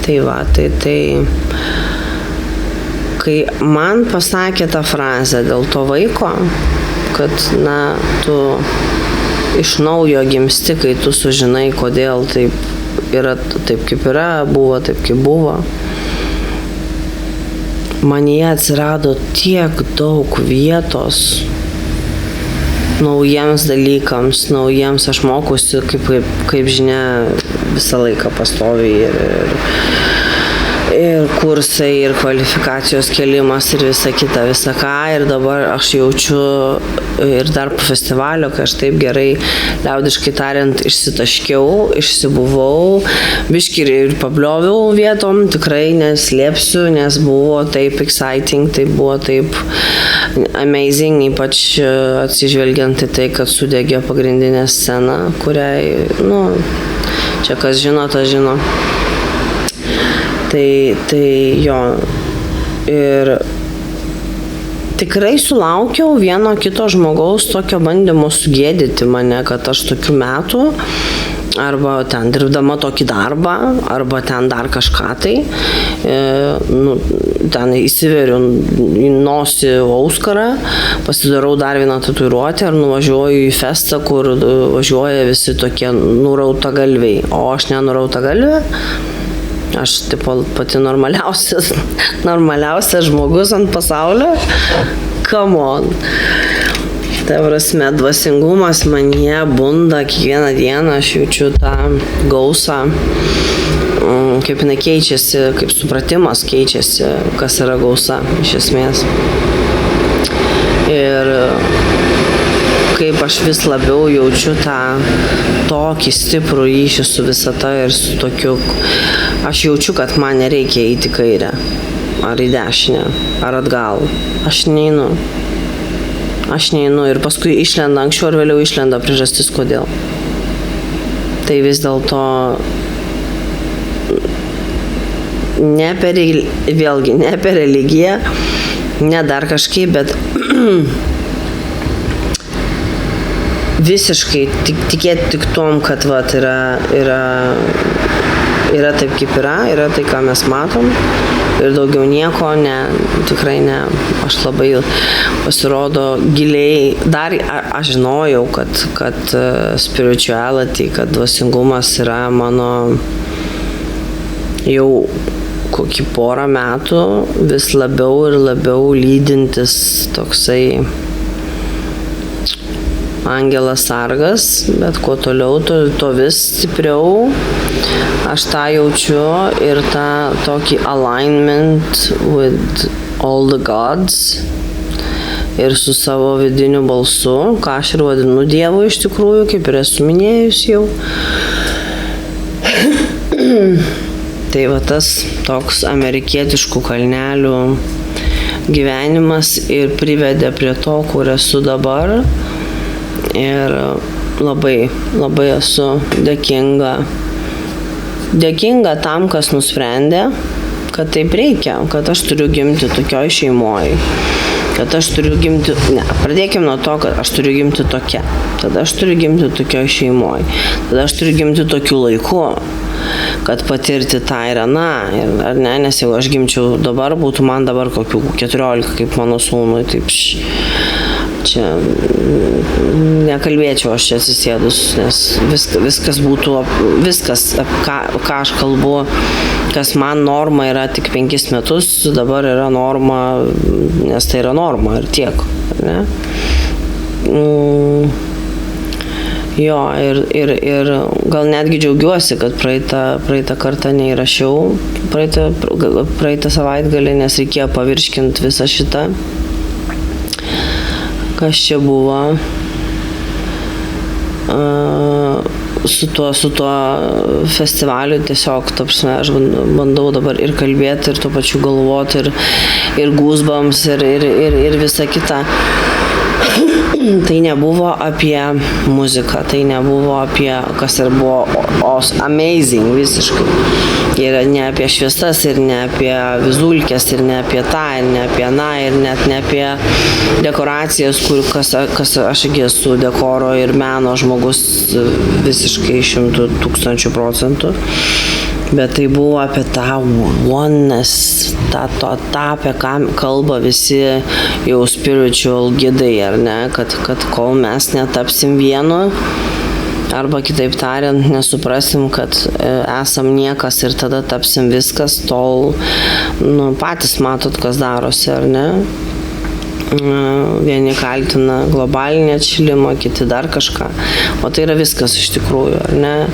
Tai va, tai kai man pasakė tą frazę dėl to vaiko, kad, tu iš naujo gimsti, kai tu sužinai, kodėl taip yra, taip kaip yra, buvo taip kaip buvo, manyje atsirado tiek daug vietos naujiems dalykams, aš mokusi, kaip žinia, visą laiką pastoviai ir kursai, ir kvalifikacijos kėlimas, ir visa kita, visa ką, ir dabar aš jaučiu ir dar po festivalio, kai aš taip gerai, liaudiškai tariant, išsitaškiau, išsibuvau, biškį ir pablioviau vietom, tikrai neslėpsiu, nes buvo taip exciting, tai buvo taip amazing, ypač atsižvelgiant į tai, kad sudegė pagrindinė scena, kuriai, čia kas žino, tas žino. Tai jo, ir tikrai sulaukiau vieno kito žmogaus tokio bandymo sugėdyti mane, kad aš tokių metų arba ten dirbdama tokį darbą, arba ten dar kažką tai, ten įsiveriu į nosį auskarą, pasidarau dar vieną tatuiruotę ir nuvažiuoju į festą, kur važiuoja visi tokie nurautagalviai, o aš nenurautagalvė. Aš tipo pati normaliausias žmogus ant pasaulio. Come on. Tai prasme, dvasingumas manyje bunda kiekvieną dieną, aš jaučiu tą gausą, kaip jinai keičiasi, kaip supratimas keičiasi, kas yra gausa iš esmės. Ir kaip aš vis labiau jaučiu tą tokį stiprų ryšį su visata ir su tokiu, aš jaučiu, kad man nereikia eiti į kairę, ar į dešinę, ar atgal. Aš neinu ir paskui išlenda, anksčiau ar vėliau išlenda priežastis, kodėl. Tai vis dėlto ne per religiją, ne dar kažkaip, bet visiškai tikėti tik tom, kad vat, yra taip, kaip yra tai, ką mes matom. Ir daugiau nieko, ne, tikrai ne. Aš labai pasirodo giliai, dar aš žinojau, kad spirituality, kad dvasingumas yra mano jau kokį porą metų vis labiau ir labiau lydintis toksai angelas sargas, bet kuo toliau, to vis stipriau aš tą jaučiu ir tą tokį alignment with all the gods ir su savo vidiniu balsu, ką aš ir vadinu Dievu iš tikrųjų, kaip ir esu minėjus jau. Tai va tas toks amerikietiškų kalnelių gyvenimas ir privedė prie to, kur esu dabar. Ir labai, labai esu dėkinga tam, kas nusprendė, kad taip reikia, kad aš turiu gimti tokioj šeimoj, kad aš turiu gimti, pradėkim nuo to, kad aš turiu gimti tokia, tada aš turiu gimti tokioj šeimoj, tada aš turiu gimti tokiu laiku, kad patirti tą ir aną, ar ne, nes jeigu aš gimčiau dabar, būtų man dabar kokių 14, kaip mano sūnui, taip čia nekalbėčiau aš čia atsisėdus, nes viskas būtų, ką aš kalbu, kas man norma yra tik 5 metus, dabar yra norma, nes tai yra norma ir tiek, ne? Jo, ir gal netgi džiaugiuosi, kad praeitą kartą neįrašiau, praeitą savaitgalį, nes reikėjo pavirškinti visą šitą, kas čia buvo, su tuo festivaliu tiesiog, ta prasme, aš bandau dabar ir kalbėti, ir tuo pačiu galvoti, ir goosebumps, ir visa kita. Tai nebuvo apie muziką, tai nebuvo apie, kas ir buvo amazing visiškai. Ir ne apie šviesas, ir ne apie vizulkės, ir ne apie tą, ir ne apie aną, ir net ne apie dekoracijas, kas aš esu dekoro ir meno žmogus visiškai 100,000%. Bet tai buvo apie tą oneness, tą apie ką kalba visi jau spiritual gidai, ar ne, kad kol mes netapsim vienu, arba kitaip tariant, nesuprasim, kad esam niekas ir tada tapsim viskas, tol patys matot, kas darosi, ar ne. Vieni kaltina globalinį atšilimą, kiti dar kažką, o tai yra viskas iš tikrųjų, ar ne.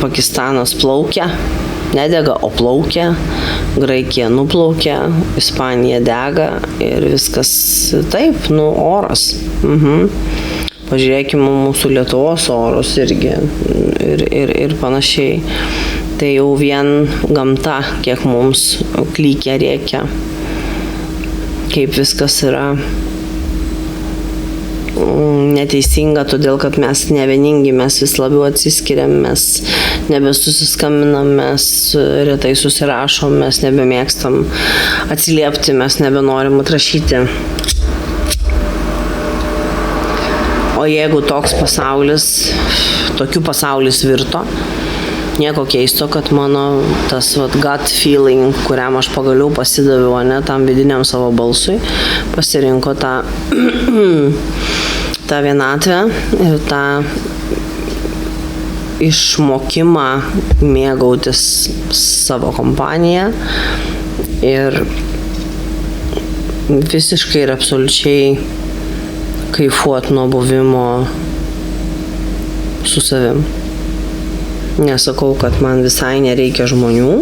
Pakistanas plaukia, nedega, o plaukia, Graikija nuplaukia, Ispanija dega ir viskas taip, oras. Pažiūrėkime mūsų Lietuvos orus irgi ir panašiai. Tai jau vien gamta, kiek mums klykia, rėkia, kaip viskas yra neteisinga, todėl kad mes nevieningi, mes vis labiau atsiskiriam, mes nebesusiskambinam, mes retai susirašom, mes nebemėgstam atsiliepti, mes nebenorim atrašyti. O O jeigu tokiu pasaulis virto, nieko keisto, kad mano tas gut feeling, kuriam aš pagaliau pasidaviau, tam vidiniam savo balsui, pasirinko tą vienatvę ir tą išmokimą mėgautis savo kompaniją ir visiškai ir absoliučiai kaifuot nuo buvimo su savim. Nesakau, kad man visai nereikia žmonių,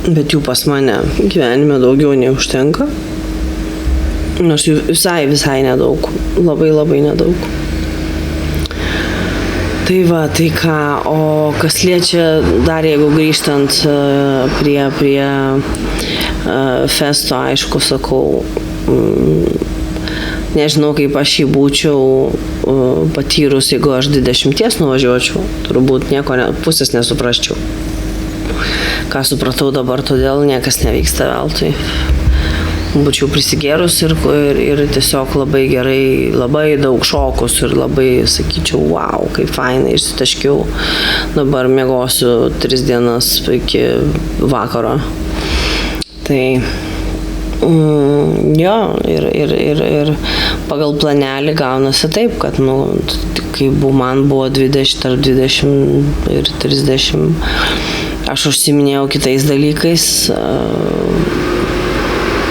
bet jų pas mane gyvenime daugiau neužtenka. Nors jų visai nedaug, labai nedaug. Tai va, tai ką, o kas liečia dar, jeigu grįžtant prie festo, aišku, sakau, nežinau, kaip aš jį būčiau patyrus, jeigu aš 20 nuvažiuočiau, turbūt pusės nesuprasčiau. Ką supratau dabar, todėl niekas nevyksta veltui. Būčiau prisigėrus ir tiesiog labai gerai, labai daug šokus ir labai, sakyčiau, wow, kaip fainai, išsitaškiau. Dabar miegosiu 3 dienas iki vakaro. Tai jo, ir pagal planelį gaunasi taip, kad, kai man buvo 20 ir 30, aš užsiminėjau kitais dalykais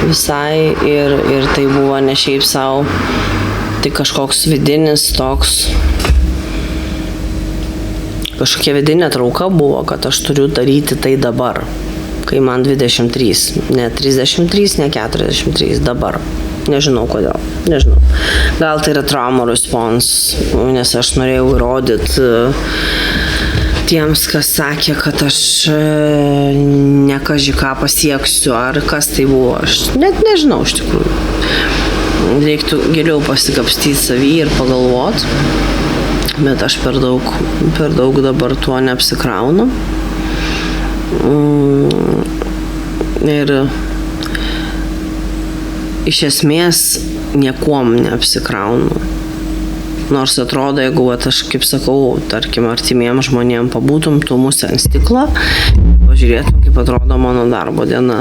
visai ir tai buvo ne šiaip savo, tai kažkoks vidinis toks, kažkokia vidinė trauka buvo, kad aš turiu daryti tai dabar. Kai man 23, ne 33, ne 43, dabar. Nežinau kodėl, nežinau. Gal tai yra trauma response, nes aš norėjau įrodyti tiems, kas sakė, kad aš ne kažį ką pasieksiu, ar kas tai buvo. Aš net nežinau iš tikrųjų. Reiktų giliau pasikapstyti savį ir pagalvoti, bet aš per daug dabar tuo neapsikraunu. Ir iš esmės niekuom neapsikraunu. Nors atrodo, jeigu aš, kaip sakau, tarkim, artimiem žmonėm pabūtum, tu musę ant stiklo, pažiūrėtum, kaip atrodo mano darbo diena.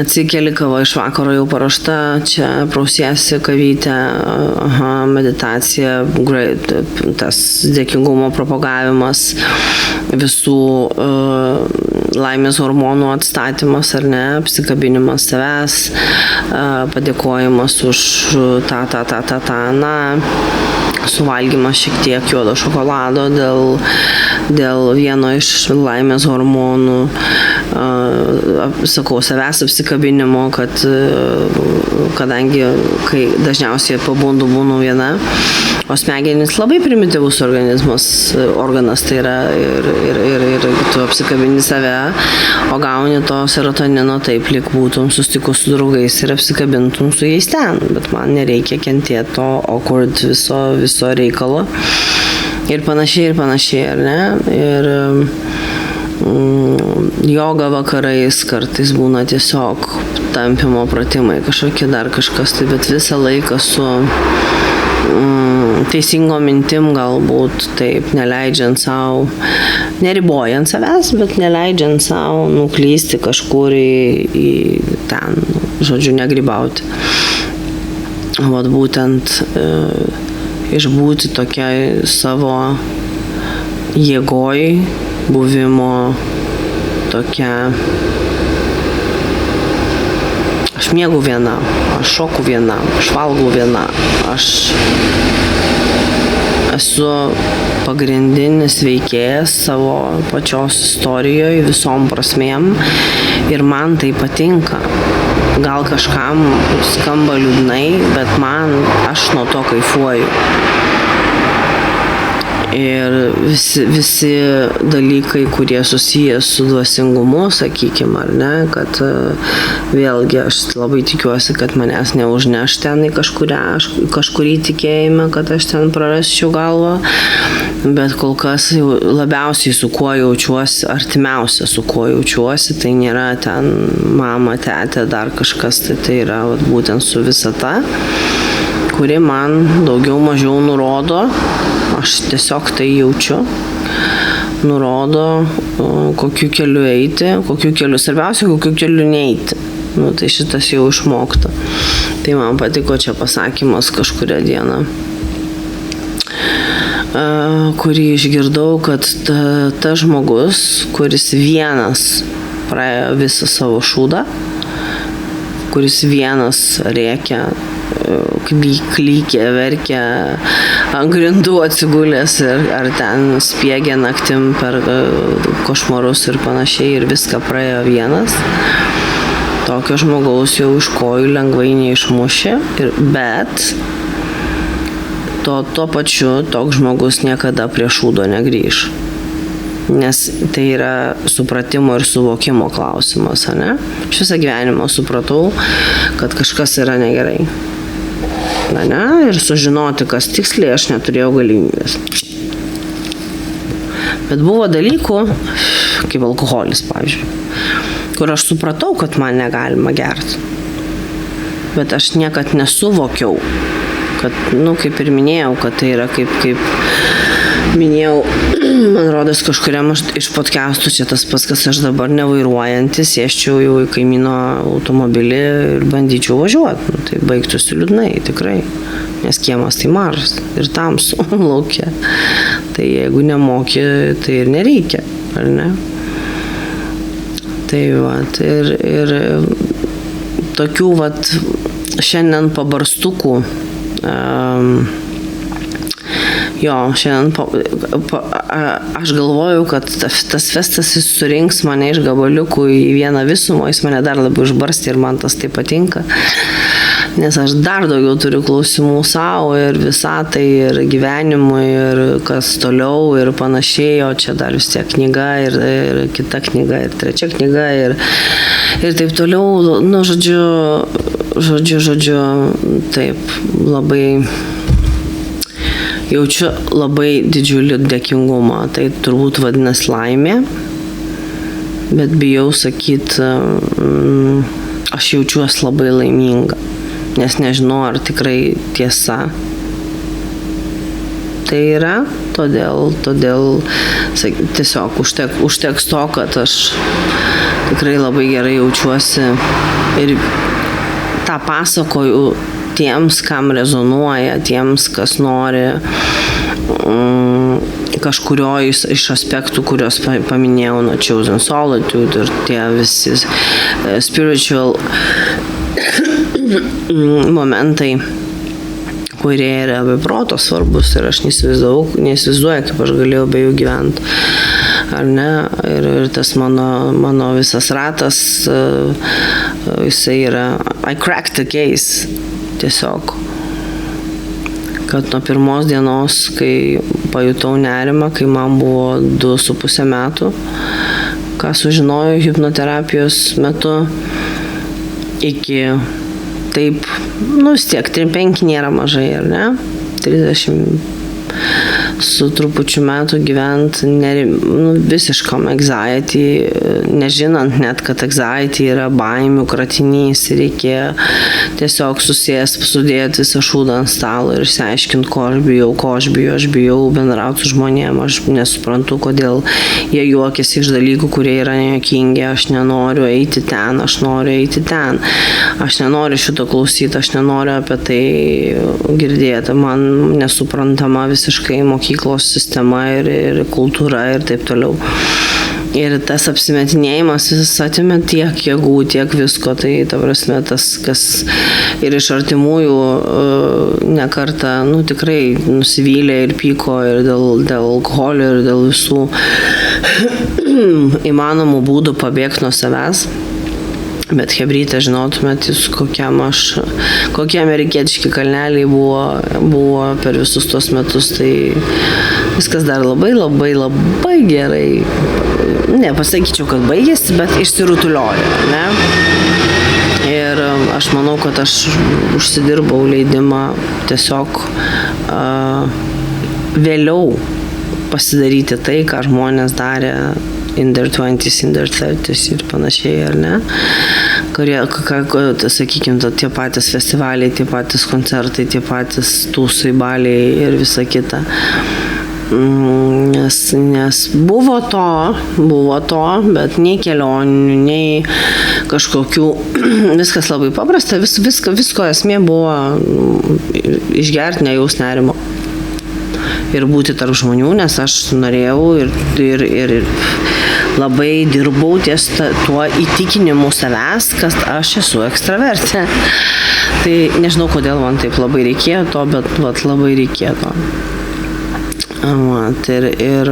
Atsikeli, kava iš vakaro jau paruošta, čia prausiesi kavytę, meditacija, tas dėkingumo propagavimas, visų laimės hormonų atstatymas, ar ne, apsikabinimas savęs, padėkojimas už suvalgymas šiek tiek juodo šokolado dėl vieno iš laimės hormonų, sakau, savęs apsikabinimo, kadangi kai dažniausiai pabundu būnu viena, o smegenys labai primityvus organas tai yra ir tu apsikabini save, o gauni to serotonino taip, lyg būtum susitikus su draugais ir apsikabintum su jais ten, bet man nereikia kentėti to awkward viso reikalo ir panašiai, ar ne? Ir joga vakarais kartais būna tiesiog tampimo pratimai, kažkokie dar kažkas, tai bet visą laiką su teisingo mintim galbūt, taip, neleidžiant savo, neribojant savęs, bet neleidžiant savo nuklysti kažkur į ten, žodžiu, negrybauti. Vat būtent išbūti tokiai savo jėgoj, buvimo tokia. Aš miegu viena, aš šoku viena, aš valgau viena, aš esu pagrindinis veikėjas savo pačios istorijoje visom prasmėm ir man tai patinka. Gal kažkam skamba liūdnai, bet aš nuo to kaifuoju. Ir visi dalykai, kurie susiję su dvasingumu, sakykime, ar ne, kad vėlgi aš labai tikiuosi, kad manęs neužneš ten į kažkurį tikėjimą, kad aš ten prarasčiau galvą, bet kol kas labiausiai su kuo jaučiuosi, artimiausia su kuo jaučiuosi, tai nėra ten mama, tetė, dar kažkas, tai yra būtent su visata, kuri man daugiau mažiau nurodo, aš tiesiog tai jaučiu, nurodo, kokiu keliu eiti, svarbiausia, kokiu keliu neiti. Tai šitas jau išmokta. Tai man patiko čia pasakymas kažkuria diena, kurį išgirdau, kad ta žmogus, kuris vienas praėjo visą savo šūdą, kuris vienas rėkia, klykia, verkia, ant grindų atsigulęs ar ten spiegia naktim per košmarus ir panašiai ir viską praėjo vienas. Tokio žmogaus jau iš kojų lengvai neišmušė, bet tuo pačiu toks žmogus niekada prie šūdo negrįš. Nes tai yra supratimo ir suvokimo klausimas, ne? Aš visą gyvenimą supratau, kad kažkas yra negerai. Ir sužinoti, kas tiksliai, aš neturėjau galimybės. Bet buvo dalykų, kaip alkoholis, pavyzdžiui, kur aš supratau, kad man negalima gerti. Bet aš niekad nesuvokiau, kad, kaip ir minėjau, kad tai yra kaip minėjau, man rodos kažkuriam iš podcastų čia tas pats, kas aš dabar nevairuojantis, sėsčiau jau į kaimyno automobilį ir bandyčiau važiuoti. Tai baigtųsi liūdnai, tikrai. Nes kiemas tai mažas ir tamsu laukia. Tai jeigu nemoki, tai ir nereikia, ar ne? Tai ir tokių šiandien pabarstukų, šiandien aš galvojau, kad tas festas jis surinks mane iš gabaliukų į vieną visumą, jis mane dar labiau išbarstė ir man tas tai patinka. Nes aš dar daugiau turiu klausimų savo ir visatai, ir gyvenimui, ir kas toliau, ir panašiai, o čia dar vis tiek knyga, ir kita knyga, ir trečia knyga, ir taip toliau, žodžiu, taip, labai jaučiu labai didžiulį dėkingumą, tai turbūt vadinasi laimė, bet bijau sakyti, aš jaučiuosi labai laiminga. Nes nežinau, ar tikrai tiesa tai yra, todėl tiesiog užteks to, kad aš tikrai labai gerai jaučiuosi ir tą pasakoju tiems, kam rezonuoja, tiems, kas nori kažkurio iš aspektų, kuriuos paminėjau, Chosen Solitude ir tie visi spiritual momentai, kurie yra be proto svarbus ir aš neįsivaizduoju, kaip aš galėjau be jų gyventi, ar ne, ir tas mano visas ratas, jisai yra I cracked the case, tiesiog, kad nuo pirmos dienos, kai pajutau nerimą, kai man buvo 2,5 metų, ką sužinojau hipnoterapijos metu, iki taip, vis tiek, 35 nėra mažai, ar ne? 30 su trupučiu metų gyvent visiškam anxiety, nežinant net, kad anxiety yra baimių kratinys, reikia tiesiog sudėti visą šūdą ant stalo ir išsiaiškinti, ko aš bijau bendrauti su žmonėm, aš nesuprantu, kodėl jie juokiasi iš dalykų, kurie yra nejuokingi, aš nenoriu eiti ten, aš noriu eiti ten, aš nenoriu šito klausyti, aš nenoriu apie tai girdėti, man nesuprantama visiškai mokyklos sistema ir kultūra ir taip toliau. Ir tas apsimetinėjimas jis atimė tiek jėgų, tiek visko, tai ta prasme tas, kas ir iš artimųjų nekartą, tikrai nusivylė ir pyko ir dėl alkoholio ir dėl visų įmanomų būdų pabėgti nuo savęs. Bet hebrytė, žinotumėt, kokie amerikietiški kalneliai buvo per visus tos metus, tai viskas dar labai gerai, nepasakyčiau, kad baigėsi, bet išsirutuliojo, ne? Ir aš manau, kad aš užsidirbau leidimą tiesiog vėliau pasidaryti tai, ką žmonės darė in their 20s, in their 30s ir panašiai, ar ne? sakykime, tie patys festivaliai, tie patys koncertai, tie patys tūsai, baliai ir visa kita. Nes buvo to, bet nei kelionių, nei kažkokių, viskas labai paprasta, visko esmė buvo išgerti, nejaus nerimo. Ir būti tarp žmonių, nes aš norėjau ir labai dirbau ties tuo įtikinimu savęs, kad aš esu ekstravertė. Tai nežinau, kodėl man taip labai reikėjo to, bet labai reikėjo to. Ir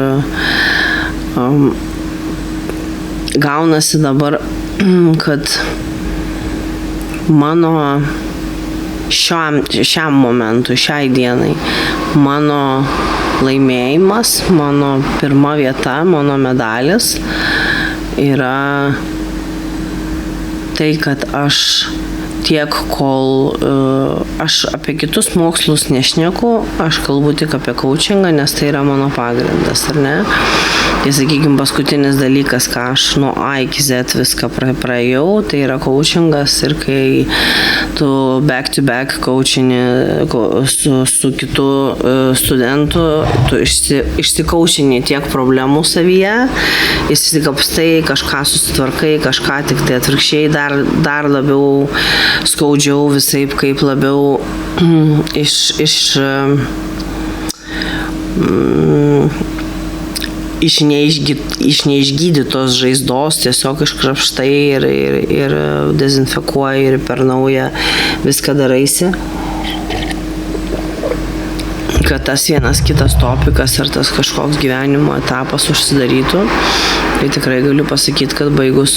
gaunasi dabar, kad mano šiam momentui, šiai dienai, mano laimėjimas, mano pirma vieta, mano medalis yra tai, kad aš tiek, kol aš apie kitus mokslus nešneku, aš kalbu tik apie coachingą, nes tai yra mano pagrindas, ar ne? Tai, sakykime, paskutinis dalykas, ką aš nuo A iki Z viską praėjau, tai yra coachingas ir kai tu back-to-back coachini su kitu studentu, tu išsikaučini tiek problemų savyje, išsikapstai, kažką susitvarkai, kažką tik tai atvirkščiai dar labiau skaudžiau, visaip kaip labiau iš neišgydytos žaizdos tiesiog iškrapštai ir dezinfekuoji ir per naują viską daraisi. Kad tas vienas kitas topikas ar tas kažkoks gyvenimo etapas užsidarytų. Tai tikrai galiu pasakyti, kad baigus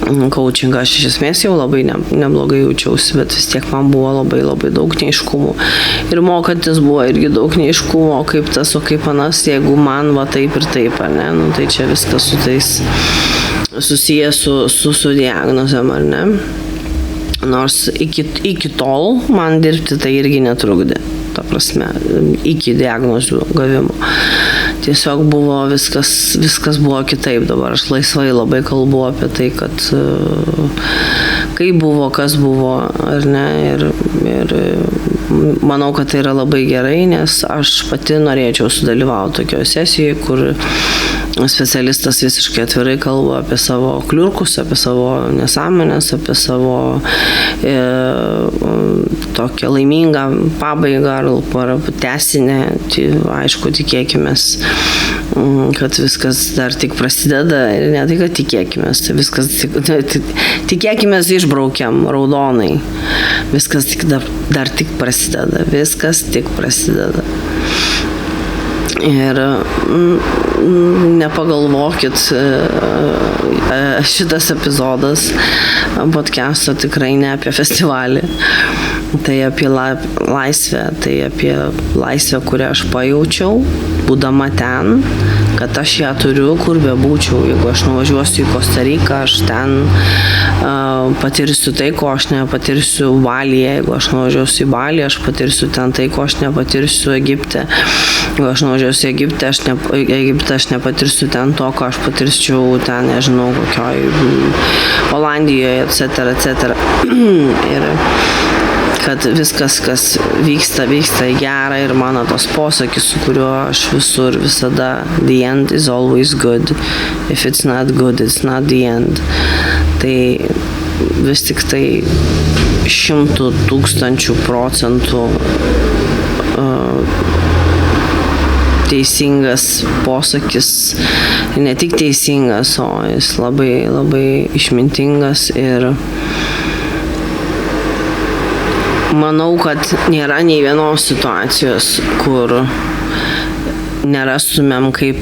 coachingą aš iš esmės jau labai neblogai jaučiausi, bet vis tiek man buvo labai daug neaiškumų. Ir mokantis buvo irgi daug neaiškumų, kaip tas, o kaip anas, jeigu man va taip ir taip, ar ne? Nu, tai čia viskas su tais susijęs su diagnozėm, ar ne? Nors iki tol man dirbti tai irgi netrukdė, ta prasme, iki diagnozių gavimo. Tiesiog buvo viskas buvo kitaip dabar. Aš laisvai labai kalbu apie tai, kad kaip buvo, kas buvo, ar ne. Ir manau, kad tai yra labai gerai, nes aš pati norėčiau sudalyvauti tokioje sesijoje, kur specialistas visiškai atvirai kalba apie savo kliurkus, apie savo nesąmonės, apie savo tokią laimingą pabaigą ar tęsinę. Tai, aišku, tikėkimės, kad viskas dar tik prasideda ir ne tai, kad tikėkimės, tai viskas tikėkimės išbraukiam raudonai. Viskas dar tik prasideda, viskas tik prasideda. Ir nepagalvokit, šitas epizodas podcast'o tikrai ne apie festivalį. Tai apie laisvę, kurią aš pajaučiau, būdama ten, kad aš ją turiu, kur bebūčiau. Jeigu aš nuvažiuosiu į Kosta Riką, aš ten patirsiu tai, ko aš nepatirsiu Balyje. Jeigu aš nuvažiuosiu į Balį, aš patirsiu ten tai, ko aš nepatirsiu Egipte. Jeigu aš nuvažiuosiu į Egiptą, aš nepatirsiu ten to, ko aš patirsiu ten, nežinau, kokioj Olandijoje, etc. Ir kad viskas, kas vyksta į gerą, ir mano tos posakis, su kuriuo aš visada the end is always good. If it's not good, it's not the end. Tai vis tik tai 100,000% teisingas posakis, ne tik teisingas, o jis labai išmintingas. Ir manau, kad nėra nei vienos situacijos, kur nerastumėm kaip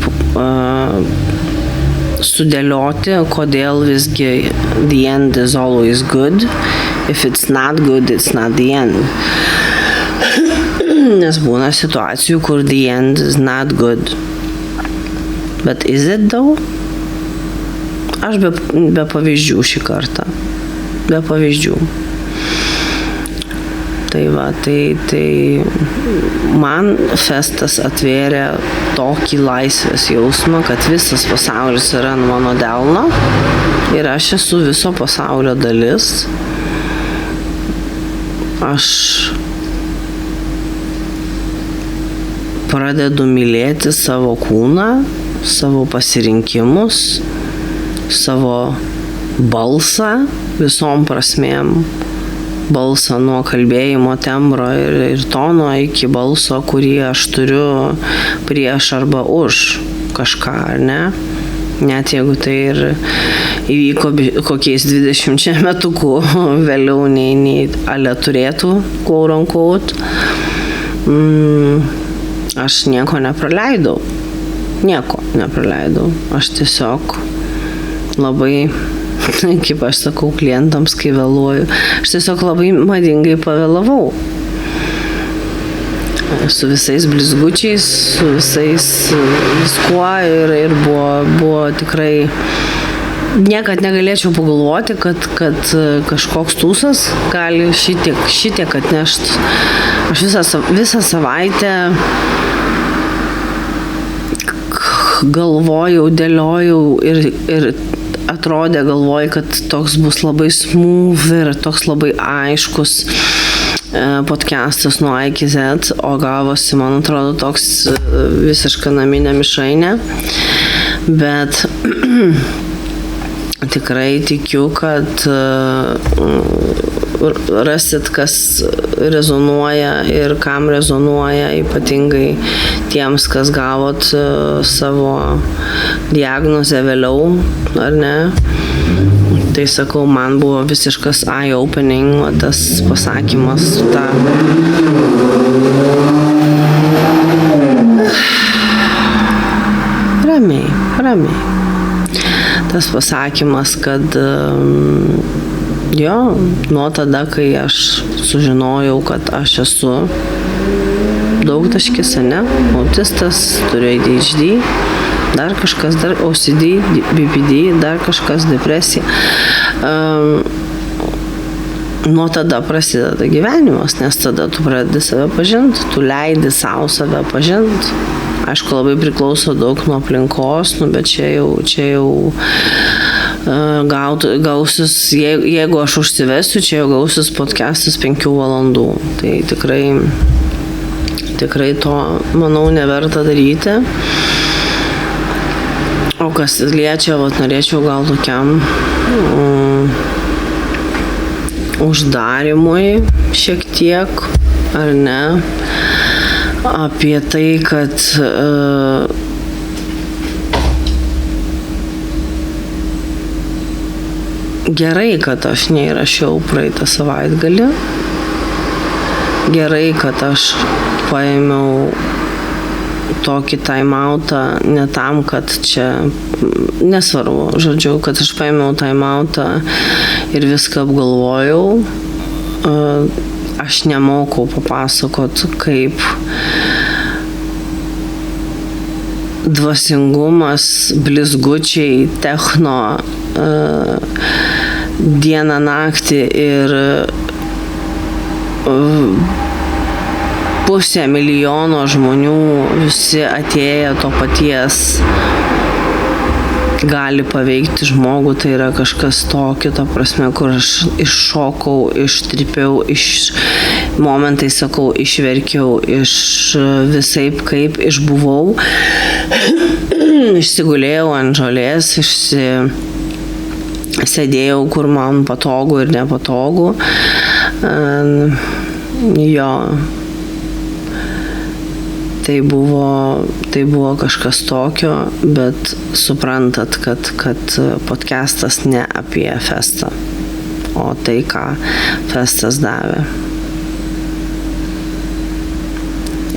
sudėlioti, kodėl visgi the end is always good. If it's not good, it's not the end. Nes būna situacijų, kur the end is not good. But is it though? Aš be pavyzdžių šį kartą. Be pavyzdžių. Tai va, tai man festas atvėrė tokį laisvės jausmą, kad visas pasaulis yra ant mano delno ir aš esu viso pasaulio dalis. Aš pradedu mylėti savo kūną, savo pasirinkimus, savo balsą visom prasmėm. Balsą nuo kalbėjimo tembro ir tono iki balso, kurį aš turiu prieš arba už kažką, ar ne? Net jeigu tai ir įvyko kokiais 20 metukų vėliau nei ale turėtų, quote unquote, aš nieko nepraleidau. Aš tiesiog labai, kaip aš sakau klientams, kai vėluoju, aš tiesiog labai madingai pavėlavau. Su visais blizgučiais, su visais viskuo ir buvo tikrai, niekad negalėčiau pagalvoti, kad kažkoks tūsas gali šitiek atnešt. Aš visą savaitę galvojau, dėliojau ir atrodė, galvoju, kad toks bus labai smooth ir toks labai aiškus podcastas nuo A iki Z, o gavosi, man atrodo, toks visiška naminė mišrainė. Bet tikrai tikiu, kad rasit, kas rezonuoja ir kam rezonuoja, ypatingai tiems, kas gavot savo diagnozę vėliau, ar ne? Tai sakau, man buvo visiškas eye-opening, tas pasakymas, Ramiai. Tas pasakymas, kad nuo tada, kai aš sužinojau, kad aš esu daugtaškis, ne, autistas, turiu ADHD, dar kažkas, dar OCD, BPD, dar kažkas, depresija. Nuo tada prasideda gyvenimas, nes tada tu pradedi save pažinti, tu leidi savo save pažinti. Aišku, labai priklauso daug nuo aplinkos, bet čia jau gausis, jeigu aš užsivesiu, čia jau gausis podcastas 5 valandų. Tai tikrai to, manau, neverta daryti. O kas liečia, norėčiau gal tokiam uždarimui šiek tiek, ar ne, apie tai, kad gerai, kad aš neįrašiau praeitą savaitgalį, gerai, kad aš paėmiau tokį time-outą, ne tam, kad čia, nesvarbu, žodžiu, kad aš paėmiau time-outą ir viską apgalvojau. Aš nemokau papasakot, kaip dvasingumas, blizgučiai, techno, dieną naktį ir 500 000 žmonių, visi atėję to paties, gali paveikti žmogų. Tai yra kažkas tokio, ta prasme, kur aš iššokau, ištrypiau, momentai, sakau, išverkiau, visaip kaip išbuvau, išsigulėjau ant žolės, sėdėjau, kur man patogu ir nepatogu. Tai buvo kažkas tokio, bet suprantat, kad podcastas ne apie festą, o tai, ką festas davė.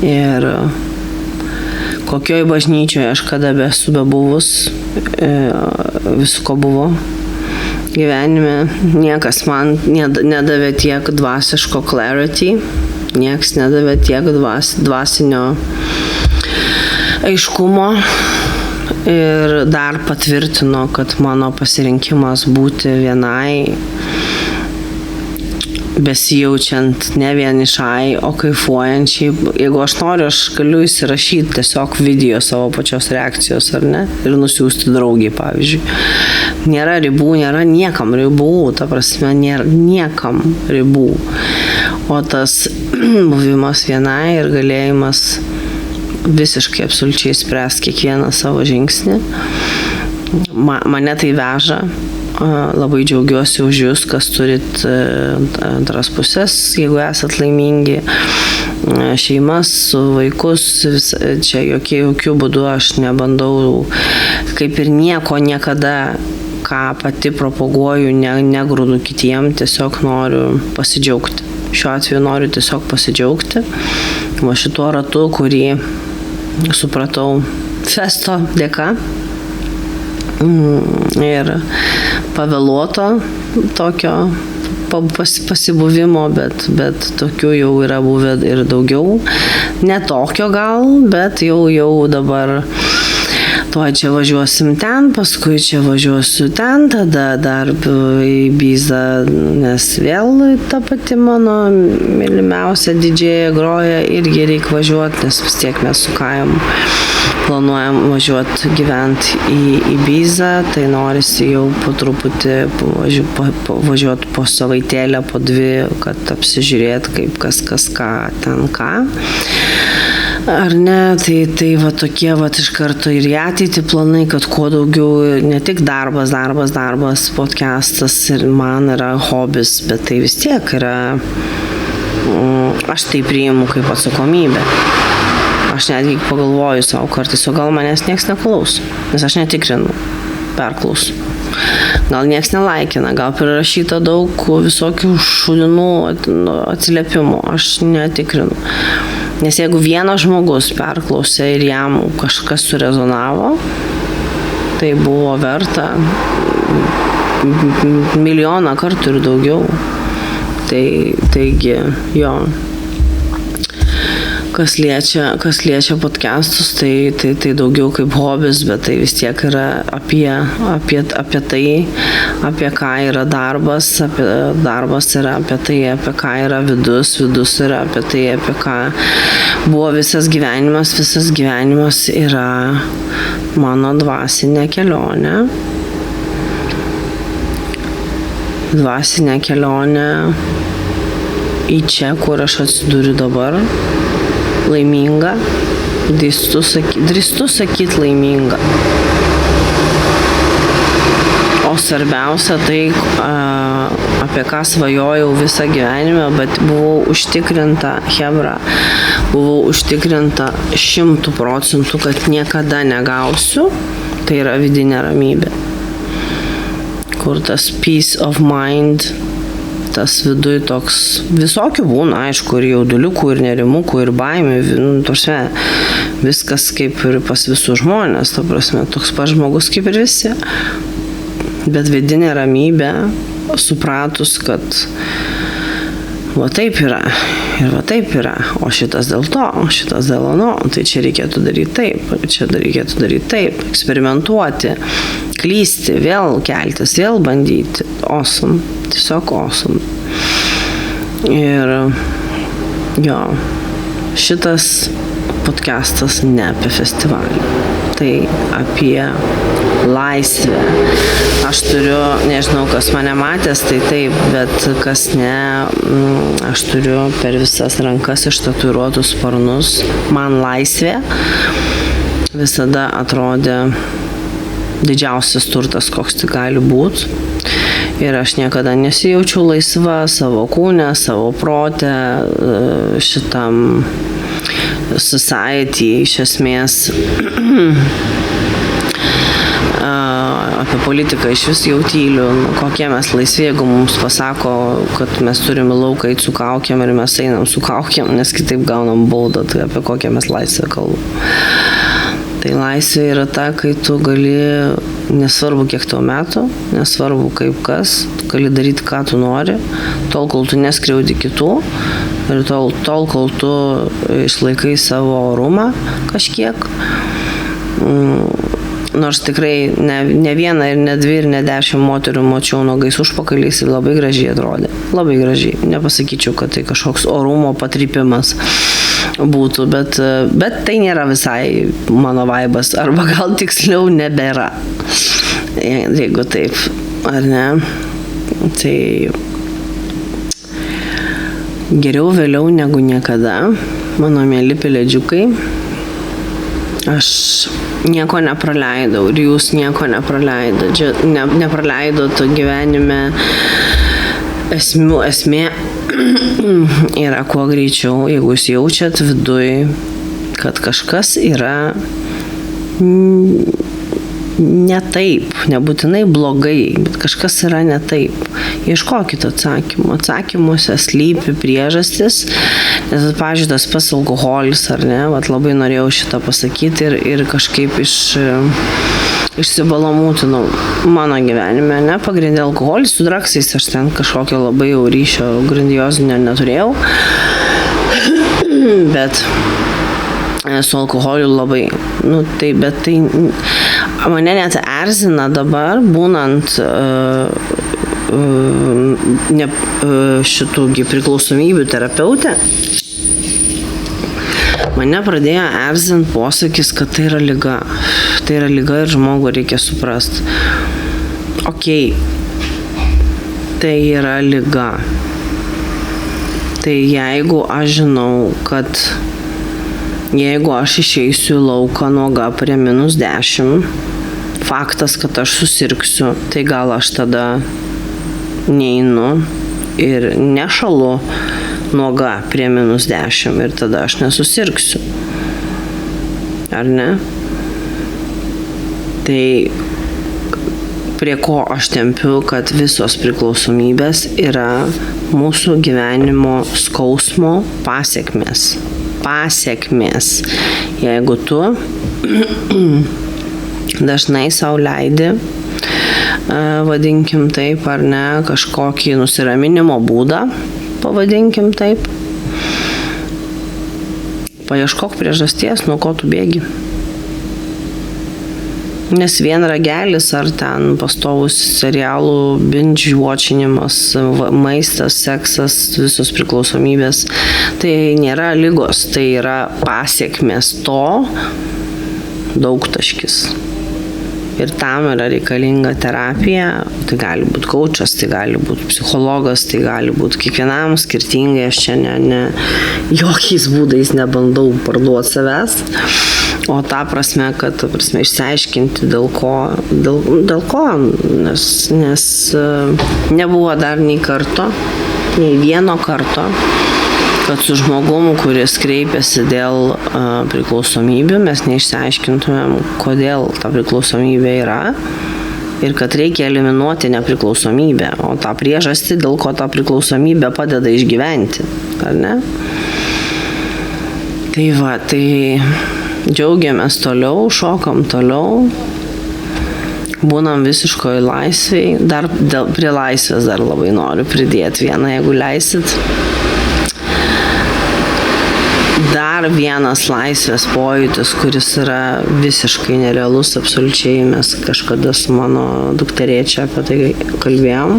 Ir kokioj bažnyčioje aš kada esu bebuvus, visko buvo gyvenime, niekas man nedavė tiek dvasiško clarity, nieks nedavė tiek dvasinio aiškumo ir dar patvirtino, kad mano pasirinkimas būti vienai besijaučiant ne vienišai, o kaifuojančiai. Jeigu aš noriu, aš galiu įsirašyti tiesiog video savo pačios reakcijos, ar ne? Ir nusiųsti draugiai, pavyzdžiui. Nėra ribų, nėra niekam ribų, ta prasme, nėra niekam ribų. O tas buvimas vienai ir galėjimas visiškai absoliučiai spręs kiekvieną savo žingsnį. Mane tai veža. Labai džiaugiuosi už jūs, kas turit antras pusės, jeigu esat laimingi, šeimas, vaikus, čia jokių būdų aš nebandau, kaip ir nieko niekada, ką pati propaguoju, negrūdu kitiem, tiesiog noriu pasidžiaugti. Šiuo atveju noriu tiesiog pasidžiaugti. Va šituo ratu, kurį supratau festo dėka. Ir pavėluoto tokio pasibuvimo, bet tokių jau yra buvę ir daugiau. Ne tokio gal, bet jau dabar tuoj čia važiuosim ten, paskui čia važiuosiu ten, tada dar į Bizą, nes vėl ta pati mano mylimiausia didžėja groja, irgi reikia važiuoti, nes vis tiek mes su Kajom planuojam važiuoti gyventi į Bizą, tai norisi jau po truputį važiuoti po savaitėlę, po 2, kad apsižiūrėti, kaip kas ką ten ką. Ar ne, tai va tokie va iš karto ir į ateitį planai, kad kuo daugiau, ne tik darbas, podcastas ir man yra hobis, bet tai vis tiek yra, aš tai priimu kaip atsakomybę. Aš netgi pagalvoju savo kartais, o gal manęs nieks neklaus, nes aš netikrinu, perklausu. Gal nieks nelaikina, gal prirašyta daug visokių šudinų atsiliepimų, aš netikrinu. Nes jeigu vienas žmogus perklausė ir jam kažkas surezonavo, tai buvo verta 1,000,000 kartų ir daugiau. Taigi, jo. Kas liečia podcastus, tai daugiau kaip hobis, bet tai vis tiek yra apie tai, apie ką yra darbas, darbas yra apie tai, apie ką yra vidus yra apie tai, apie ką buvo visas gyvenimas yra mano dvasinė kelionė. Dvasinė kelionė į čia, kur aš atsiduriu dabar. Laiminga, drįstu sakyt laiminga. O svarbiausia tai, apie ką svajojau visą gyvenimą, bet buvau užtikrinta, buvau užtikrinta 100%, kad niekada negausiu, tai yra vidinė ramybė. Kur tas peace of mind, tas viduj toks, visokių būna, aišku, ir jauduliukų, ir nerimukų, ir baimių, viskas kaip ir pas visus žmonės, toks pats žmogus kaip ir visi. Bet vidinė ramybė, supratus, kad va taip yra, ir va taip yra, o šitas dėl to, o šitas dėl ano, tai čia reikėtų daryti taip, čia reikėtų daryti taip, eksperimentuoti, klysti, vėl keltis, vėl bandyti. Awesome, tiesiog awesome. Ir jo, šitas podcastas ne apie festivalį, tai apie laisvę. Aš turiu, nežinau, kas mane matęs, tai taip, bet kas ne, aš turiu per visas rankas ištatuiruotus sparnus. Man laisvė visada atrodė didžiausias turtas, koks tai gali būti. Ir aš niekada nesijaučiu laisva savo kūne, savo prote, šitam society, iš esmės. Apie politiką iš vis jau tyliu, kokie mes laisvi, jeigu mums pasako, kad mes turime lauką eiti su kaukėm ir mes einam su kaukėm, nes kitaip gaunam baudą, tai apie kokią mes laisvę kalbam. Tai laisvė yra ta, kai tu gali, nesvarbu kiek tau metų, nesvarbu kaip kas, tu gali daryti, ką tu nori, tol, kol tu neskriaudi kitų ir tol, kol tu išlaikai savo orumą kažkiek. Nors tikrai ne vieną ir ne dvi ir ne 10 moterų mačiau nuogais užpakaliais ir labai gražiai atrodė. Labai gražiai. Nepasakyčiau, kad tai kažkoks orumo patrypimas būtų, bet tai nėra visai mano vaibas, arba gal tiksliau nebėra. Jeigu taip, ar ne? Tai geriau vėliau negu niekada, mano mėly pelėdžiukai. Aš nieko nepraleidau ir jūs nieko nepraleidot gyvenime. Esmė yra kuo greičiau, jeigu jūs jaučiat viduj, kad kažkas yra ne taip, nebūtinai blogai, bet kažkas yra ne taip. Ieškokit atsakymų. Atsakymuose slypi priežastis, nes, pavyzdžiui, tas pats alkoholis, ar ne, labai norėjau šitą pasakyti ir kažkaip išsibalamūtinau mano gyvenime, ne, pagrindė alkoholis, su draksais aš ten kažkokio labai jau ryšio grandiozinio neturėjau, bet su alkoholiu labai, bet tai mane net erzina dabar, būnant šitų priklausomybių terapeutė. Mane pradėjo erzinti posakis, kad tai yra liga. Tai yra liga ir žmogų reikia suprasti. Okei, tai yra liga. Tai jeigu aš žinau, kad jeigu aš išeisiu į lauką nuoga prie -10, faktas, kad aš susirgsiu, tai gal aš tada neinu ir nešalu nuoga prie -10 ir tada aš nesusirgsiu. Ar ne? Tai prie ko aš tempiu, kad visos priklausomybės yra mūsų gyvenimo skausmo pasekmės. Jeigu tu dažnai sau leidi, vadinkim taip, ar ne, kažkokį nusiraminimo būdą, pavadinkim taip, paieškok priežasties, nuo ko tu bėgi. Nes vien ragelis ar ten pastovus serialų binge watchinimas, maistas, seksas, visos priklausomybės, tai nėra ligos, tai yra pasiekmės to daugtaškis. Ir tam yra reikalinga terapija, tai gali būti kaučas, tai gali būti psichologas, tai gali būti kiekvienam skirtingai, aš čia jokiais būdais nebandau parduoti savęs, o tą prasme, kad išsiaiškinti dėl ko, nes nebuvo dar nei vieno karto, kad su žmogum, kuris kreipiasi dėl priklausomybių, mes neišsiaiškintumėm, kodėl ta priklausomybė yra ir kad reikia eliminuoti nepriklausomybę, o tą priežastį, dėl ko ta priklausomybė padeda išgyventi, ar ne? Tai tai džiaugiamės toliau, šokam toliau, būnam visiškoj laisvėj, dar prie laisvės dar labai noriu pridėti vieną, jeigu leisit. Dar vienas laisvės pojūtis, kuris yra visiškai nerealus, absoliučiai, mes kažkada su mano dukterėčia apie tai kalbėjom.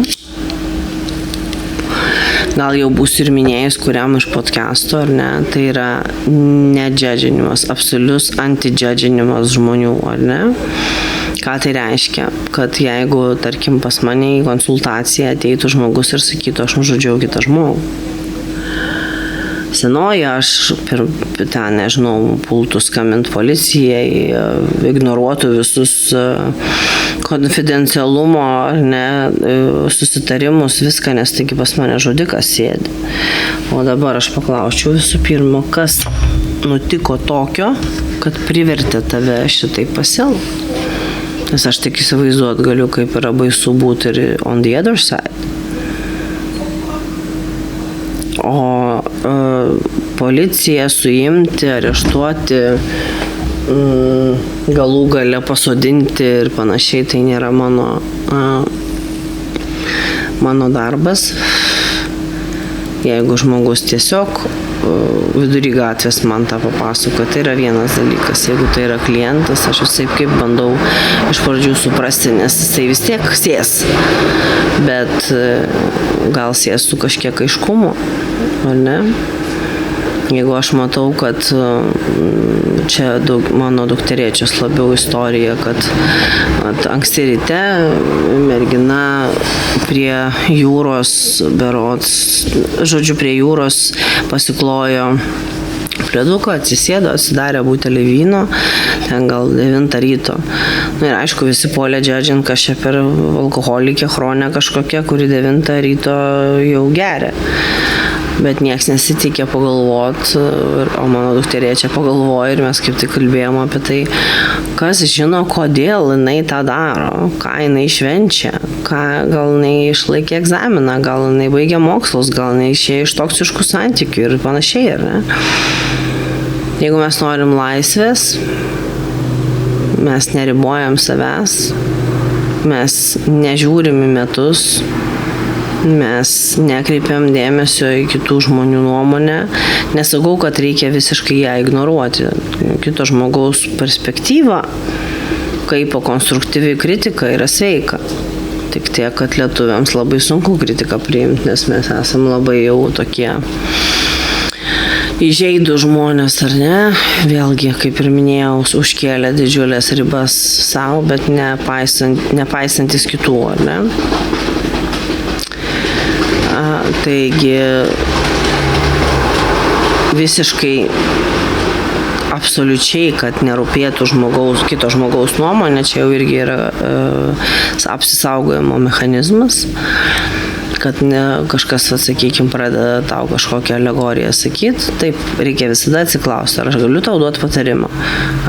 Gal jau būsiu ir minėjus kuriam iš podcastų, ar ne, tai yra nedžedžinimas, absolius antidžedžinimas žmonių, ar ne? Ką tai reiškia? Kad jeigu, tarkim, pas mane į konsultaciją ateitų žmogus ir sakytų, aš nužudžiau kitą žmogų. Senoji, aš ten, nežinau, pultų skambinti policijai, ignoruotų visus konfidencialumo, ar ne, susitarimus, viską, nes taigi pas mane žudikas sėdi. O dabar aš paklausčiau visų pirma, kas nutiko tokio, kad privertė tave šitai pasielgti. Nes aš tik įsivaizduot galiu, kaip yra baisu būti ir on the other side. O policiją suimti, areštuoti, galų gale pasodinti ir panašiai, tai nėra mano darbas. Jeigu žmogus tiesiog vidury gatvės man tą papasako, tai yra vienas dalykas. Jeigu tai yra klientas, aš visai kaip bandau iš pradžių suprasti, nes jisai vis tiek sės. Bet gal sės su kažkiek aiškumu, ar ne? Jeigu aš matau, kad čia mano dukterėčios labiau istorija, kad anksti ryte mergina prie jūros berods, žodžiu, prie jūros pasiklojo pleduką, atsisėdo, atsidarė butelį vyno, ten gal 9 ryto. Ir aišku, visi puolė džedžint, kas čia per alkoholikė chronė kažkokia, kuri 9 ryto jau geria. Bet nieks nesitikė pagalvot, o mano dukterėčia pagalvojo ir mes kaip tik kalbėjom apie tai, kas žino, kodėl jinai tą daro, ką jinai švenčia, gal jinai išlaikė egzaminą, gal jinai baigė mokslus, gal jinai išėjo iš toksiškų santykių ir panašiai, ar ne? Jeigu mes norim laisvės, mes neribojam savęs, mes nežiūrim į metus, mes nekreipiam dėmesio į kitų žmonių nuomonę. Nesakau, kad reikia visiškai ją ignoruoti. Kito žmogaus perspektyva, kaip konstruktyvi kritika, yra sveika. Tik tiek, kad lietuviams labai sunku kritiką priimti, nes mes esam labai jau tokie įžeidų žmonės, ar ne? Vėlgi, kaip ir minėjau, užkėlė didžiulės ribas savo, bet nepaisantis kitų, ar ne? Taigi visiškai absoliučiai, kad nerūpėtų kito žmogaus nuomonė, čia jau irgi yra apsisaugojimo mechanizmas, kad kažkas, sakykime, pradeda tau kažkokią alegoriją sakyti, taip reikia visada atsiklausti, ar aš galiu tau duoti patarimą,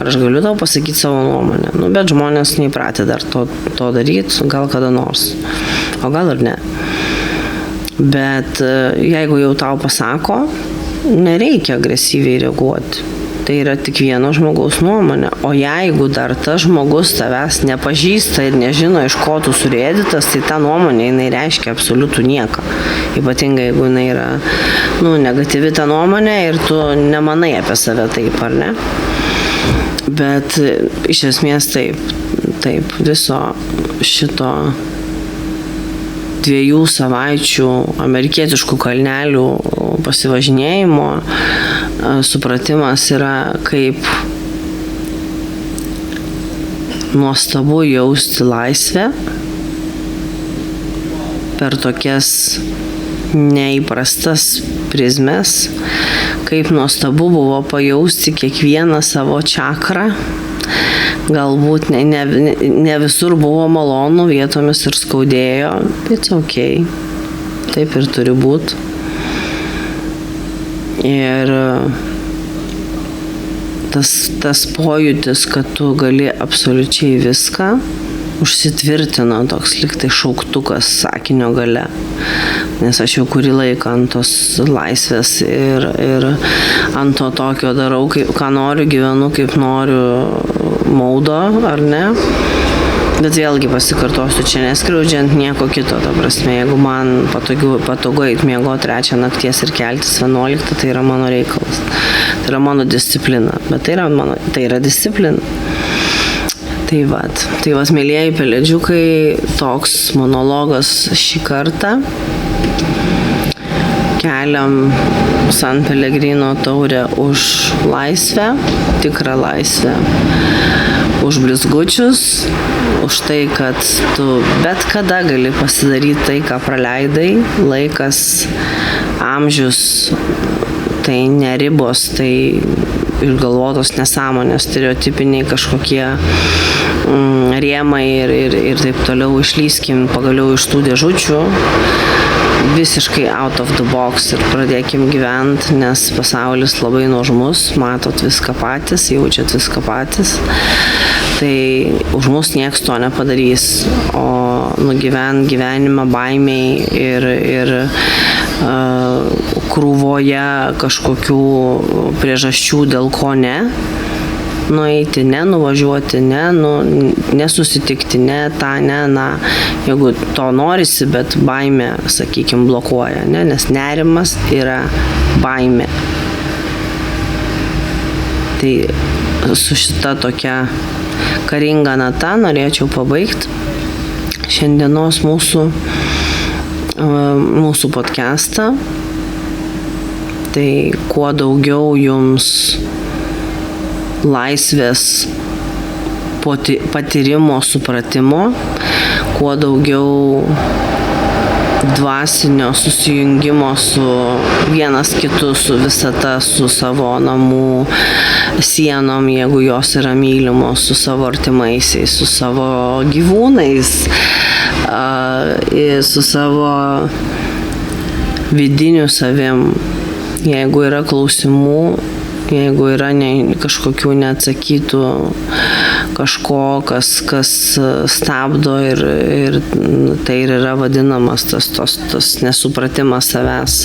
ar aš galiu tau pasakyti savo nuomonę. Bet žmonės neįpratę dar to daryti, gal kada nors, o gal ir ne. Bet jeigu jau tau pasako, nereikia agresyviai reaguoti. Tai yra tik vieno žmogaus nuomonė. O jeigu dar tas žmogus tavęs nepažįsta ir nežino, iš ko tu surėdytas, tai ta nuomonė, jinai reiškia absoliutų nieką. Ypatingai, jeigu jinai yra negatyvi ta nuomonė ir tu nemanai apie save taip, ar ne? Bet iš esmės taip, viso šito 2 savaičių amerikietiškų kalnelių pasivažinėjimo supratimas yra, kaip nuostabu jausti laisvę per tokias neįprastas prizmes, kaip nuostabu buvo pajausti kiekvieną savo čakrą. Galbūt ne visur buvo malonu, vietomis ir skaudėjo, bet okay. Taip ir turi būti. Ir tas pojūtis, kad tu gali absoliučiai viską, užsitvirtino toks liktai šauktukas sakinio gale. Nes aš jau kurį laiką ant tos laisvės ir ant to tokio darau, ką noriu, gyvenu kaip noriu maudo, ar ne? Bet vėlgi pasikartosiu, čia neskriaudžiant nieko kito, ta prasme, jeigu man patogu eit miegoti 3 nakties ir keltis 11, tai yra mano reikalas. Tai yra mano disciplina, bet tai yra disciplina. Tai vat, mėlieji pelėdžiukai, toks monologas šį kartą. Keliam San Pellegrino taurę už laisvę, tikrą laisvę, už blizgučius, už tai, kad tu bet kada gali pasidaryti tai, ką praleidai, laikas, amžius, tai ne ribos, tai išgalvotos nesąmonės, stereotipiniai kažkokie rėmai ir taip toliau. Išlyskim pagaliau iš tų dėžučių, visiškai out of the box ir pradėkim gyventi, nes pasaulis labai nuožmus, matot viską patys, jaučiat viską patys. Tai už mus nieks to nepadarys, o nugyvent gyvenimą baimiai ir krūvoje kažkokių priežasčių, dėl ko ne, nueiti, ne nuvažiuoti, nesusitikti, ne tą, ne. Jeigu to norisi, bet baimė, sakykime, blokuoja, ne, nes nerimas yra baimė. Tai su šita tokia karinga nata norėčiau pabaigti šiandienos mūsų podcastą. Tai kuo daugiau jums laisvės patyrimo, supratimo, kuo daugiau dvasinio susijungimo su vienas kitu, su visata, su savo namų sienom, jeigu jos yra mylimos, su savo artimaisiais, su savo gyvūnais, su savo vidiniu savim. Jeigu yra klausimų, jeigu yra kažkokių neatsakytų kažko, kas stabdo ir tai ir yra vadinamas tas nesupratimas savęs,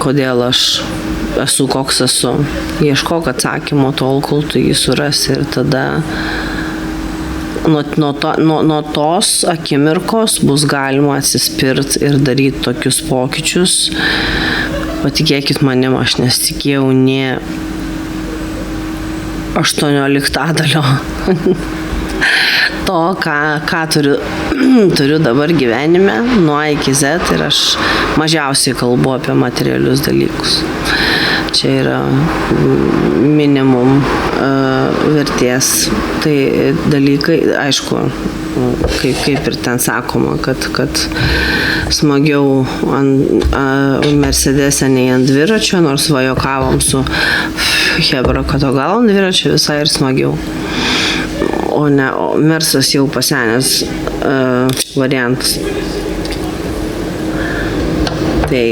kodėl aš esu koks esu. Ieškok atsakymo tol, kol tu jį surasi ir tada nuo tos akimirkos bus galima atsispirti ir daryti tokius pokyčius. Patikėkit manim, aš nesitikėjau nė 18 to, ką turiu dabar gyvenime, nuo A iki Z, ir aš mažiausiai kalbu apie materialius dalykus. Čia yra minimum vertės. Tai dalykai, aišku, kaip ir ten sakoma, kad smagiau Mercedese nei ant dviračio, nors vajokavom su Hebra, kad o gal ant dviračio visai ir smagiau. O Mersas jau pasenęs variantas. Tai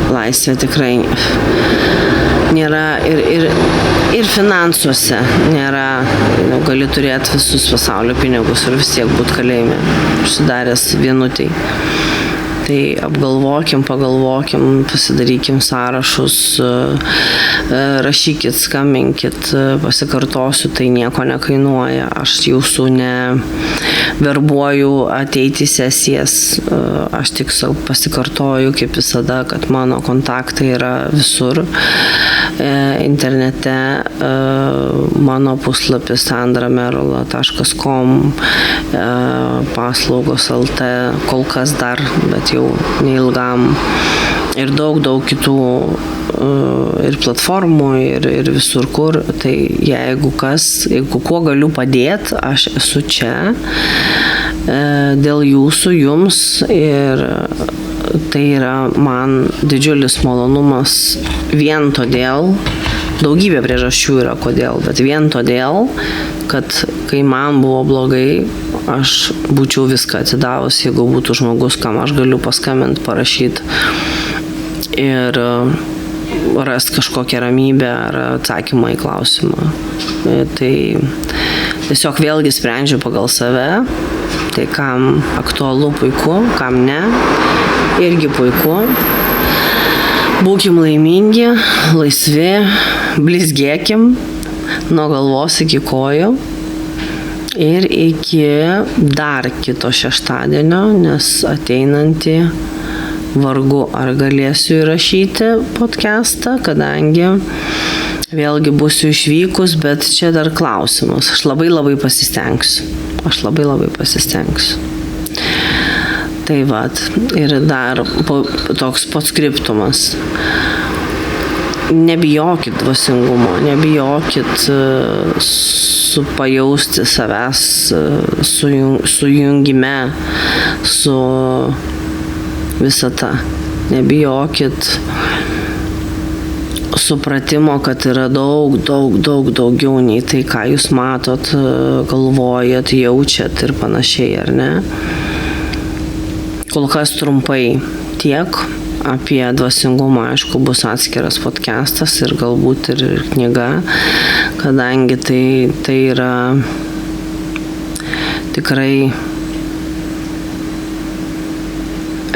laisvė tikrai nėra ir finansuose nėra, gali turėti visus pasaulio pinigus ir vis tiek būt kalėjime, užsidaręs vienutėj. Tai apgalvokim, pagalvokim, pasidarykim sąrašus, rašykit, skambinkit, pasikartosiu, tai nieko nekainuoja. Aš jūsų neverbuoju ateiti į sesijas, aš tik pasikartoju, kaip visada, kad mano kontaktai yra visur. Internete mano puslapis sandramerula.com, paslaugos LT, kol kas dar, bet jau neilgam, ir daug kitų ir platformų, ir visur kur. Tai jeigu kuo galiu padėti, aš esu čia dėl jūsų, jums, ir tai yra man didžiulis malonumas vien todėl, daugybė priežasčių yra kodėl, bet vien todėl, kad kai man buvo blogai, aš būčiau viską atidavus, jeigu būtų žmogus, kam aš galiu paskambinti, parašyti ir rasti kažkokią ramybę ar atsakymą į klausimą. Tai tiesiog vėlgi sprendžiu pagal save, tai kam aktualu, puiku, kam ne, irgi puiku. Būkim laimingi, laisvi, blizgėkim nuo galvos iki kojų ir iki dar kito šeštadienio, nes ateinantį vargu ar galėsiu įrašyti podcastą, kadangi vėlgi būsiu išvykus, bet čia dar klausimas. Aš labai pasistengsiu. Tai vat, ir dar toks podskriptumas. Nebijokit dvasingumo, nebijokit pajausti savęs sujungime su visata. Nebijokit supratimo, kad yra daug daugiau nei tai, ką jūs matot, galvojat, jaučiat ir panašiai, ar ne? Kol kas trumpai tiek. Apie dvasingumą, aišku, bus atskiras podcastas ir galbūt ir knyga, kadangi tai yra tikrai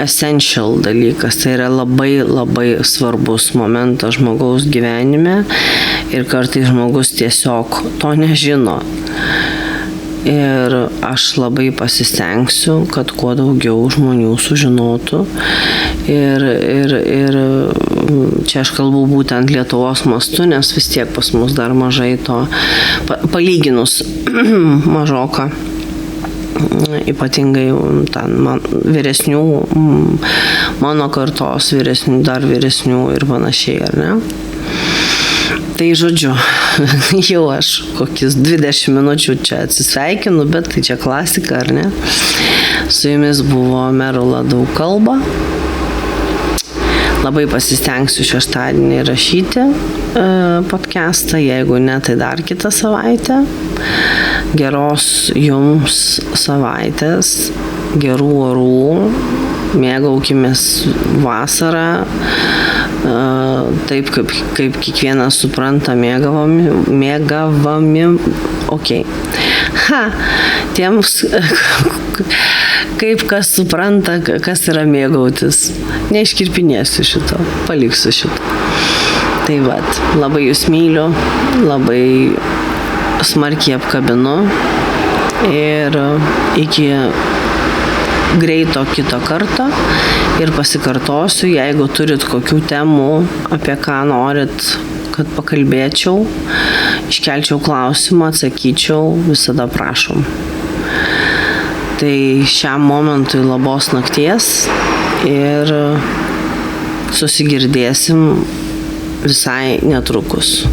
essential dalykas, tai yra labai labai svarbus momentas žmogaus gyvenime ir kartais žmogus tiesiog to nežino. Ir aš labai pasistengsiu, kad kuo daugiau žmonių sužinotų. Ir čia aš kalbu būtent Lietuvos mastu, nes vis tiek pas mus dar mažai to, palyginus mažoka, ypatingai vyresnių, mano kartos vyresnių, dar vyresnių ir panašiai, ar ne? Tai žodžiu, jau aš kokius 20 minučių čia atsisveikinu, bet tai čia klasika, ar ne? Su jumis buvo Merula Daug kalba. Labai pasistengsiu šeštadienį rašyti podcastą, jeigu ne, tai dar kitą savaitę. Geros jums savaitės, gerų orų, mėgaukimės vasarą. Taip, kaip kiekvienas supranta, mėgavami, okei. Tiems, kaip kas supranta, kas yra mėgautis. Neiškirpinėsiu šito, paliksiu šito. Tai vat, labai jūs myliu, labai smarkiai apkabinu ir iki greito kito karto ir pasikartosiu, jeigu turit kokių temų, apie ką norit, kad pakalbėčiau, iškelčiau klausimą, atsakyčiau, visada prašom. Tai šiam momentui labos nakties ir susigirdėsim visai netrukus.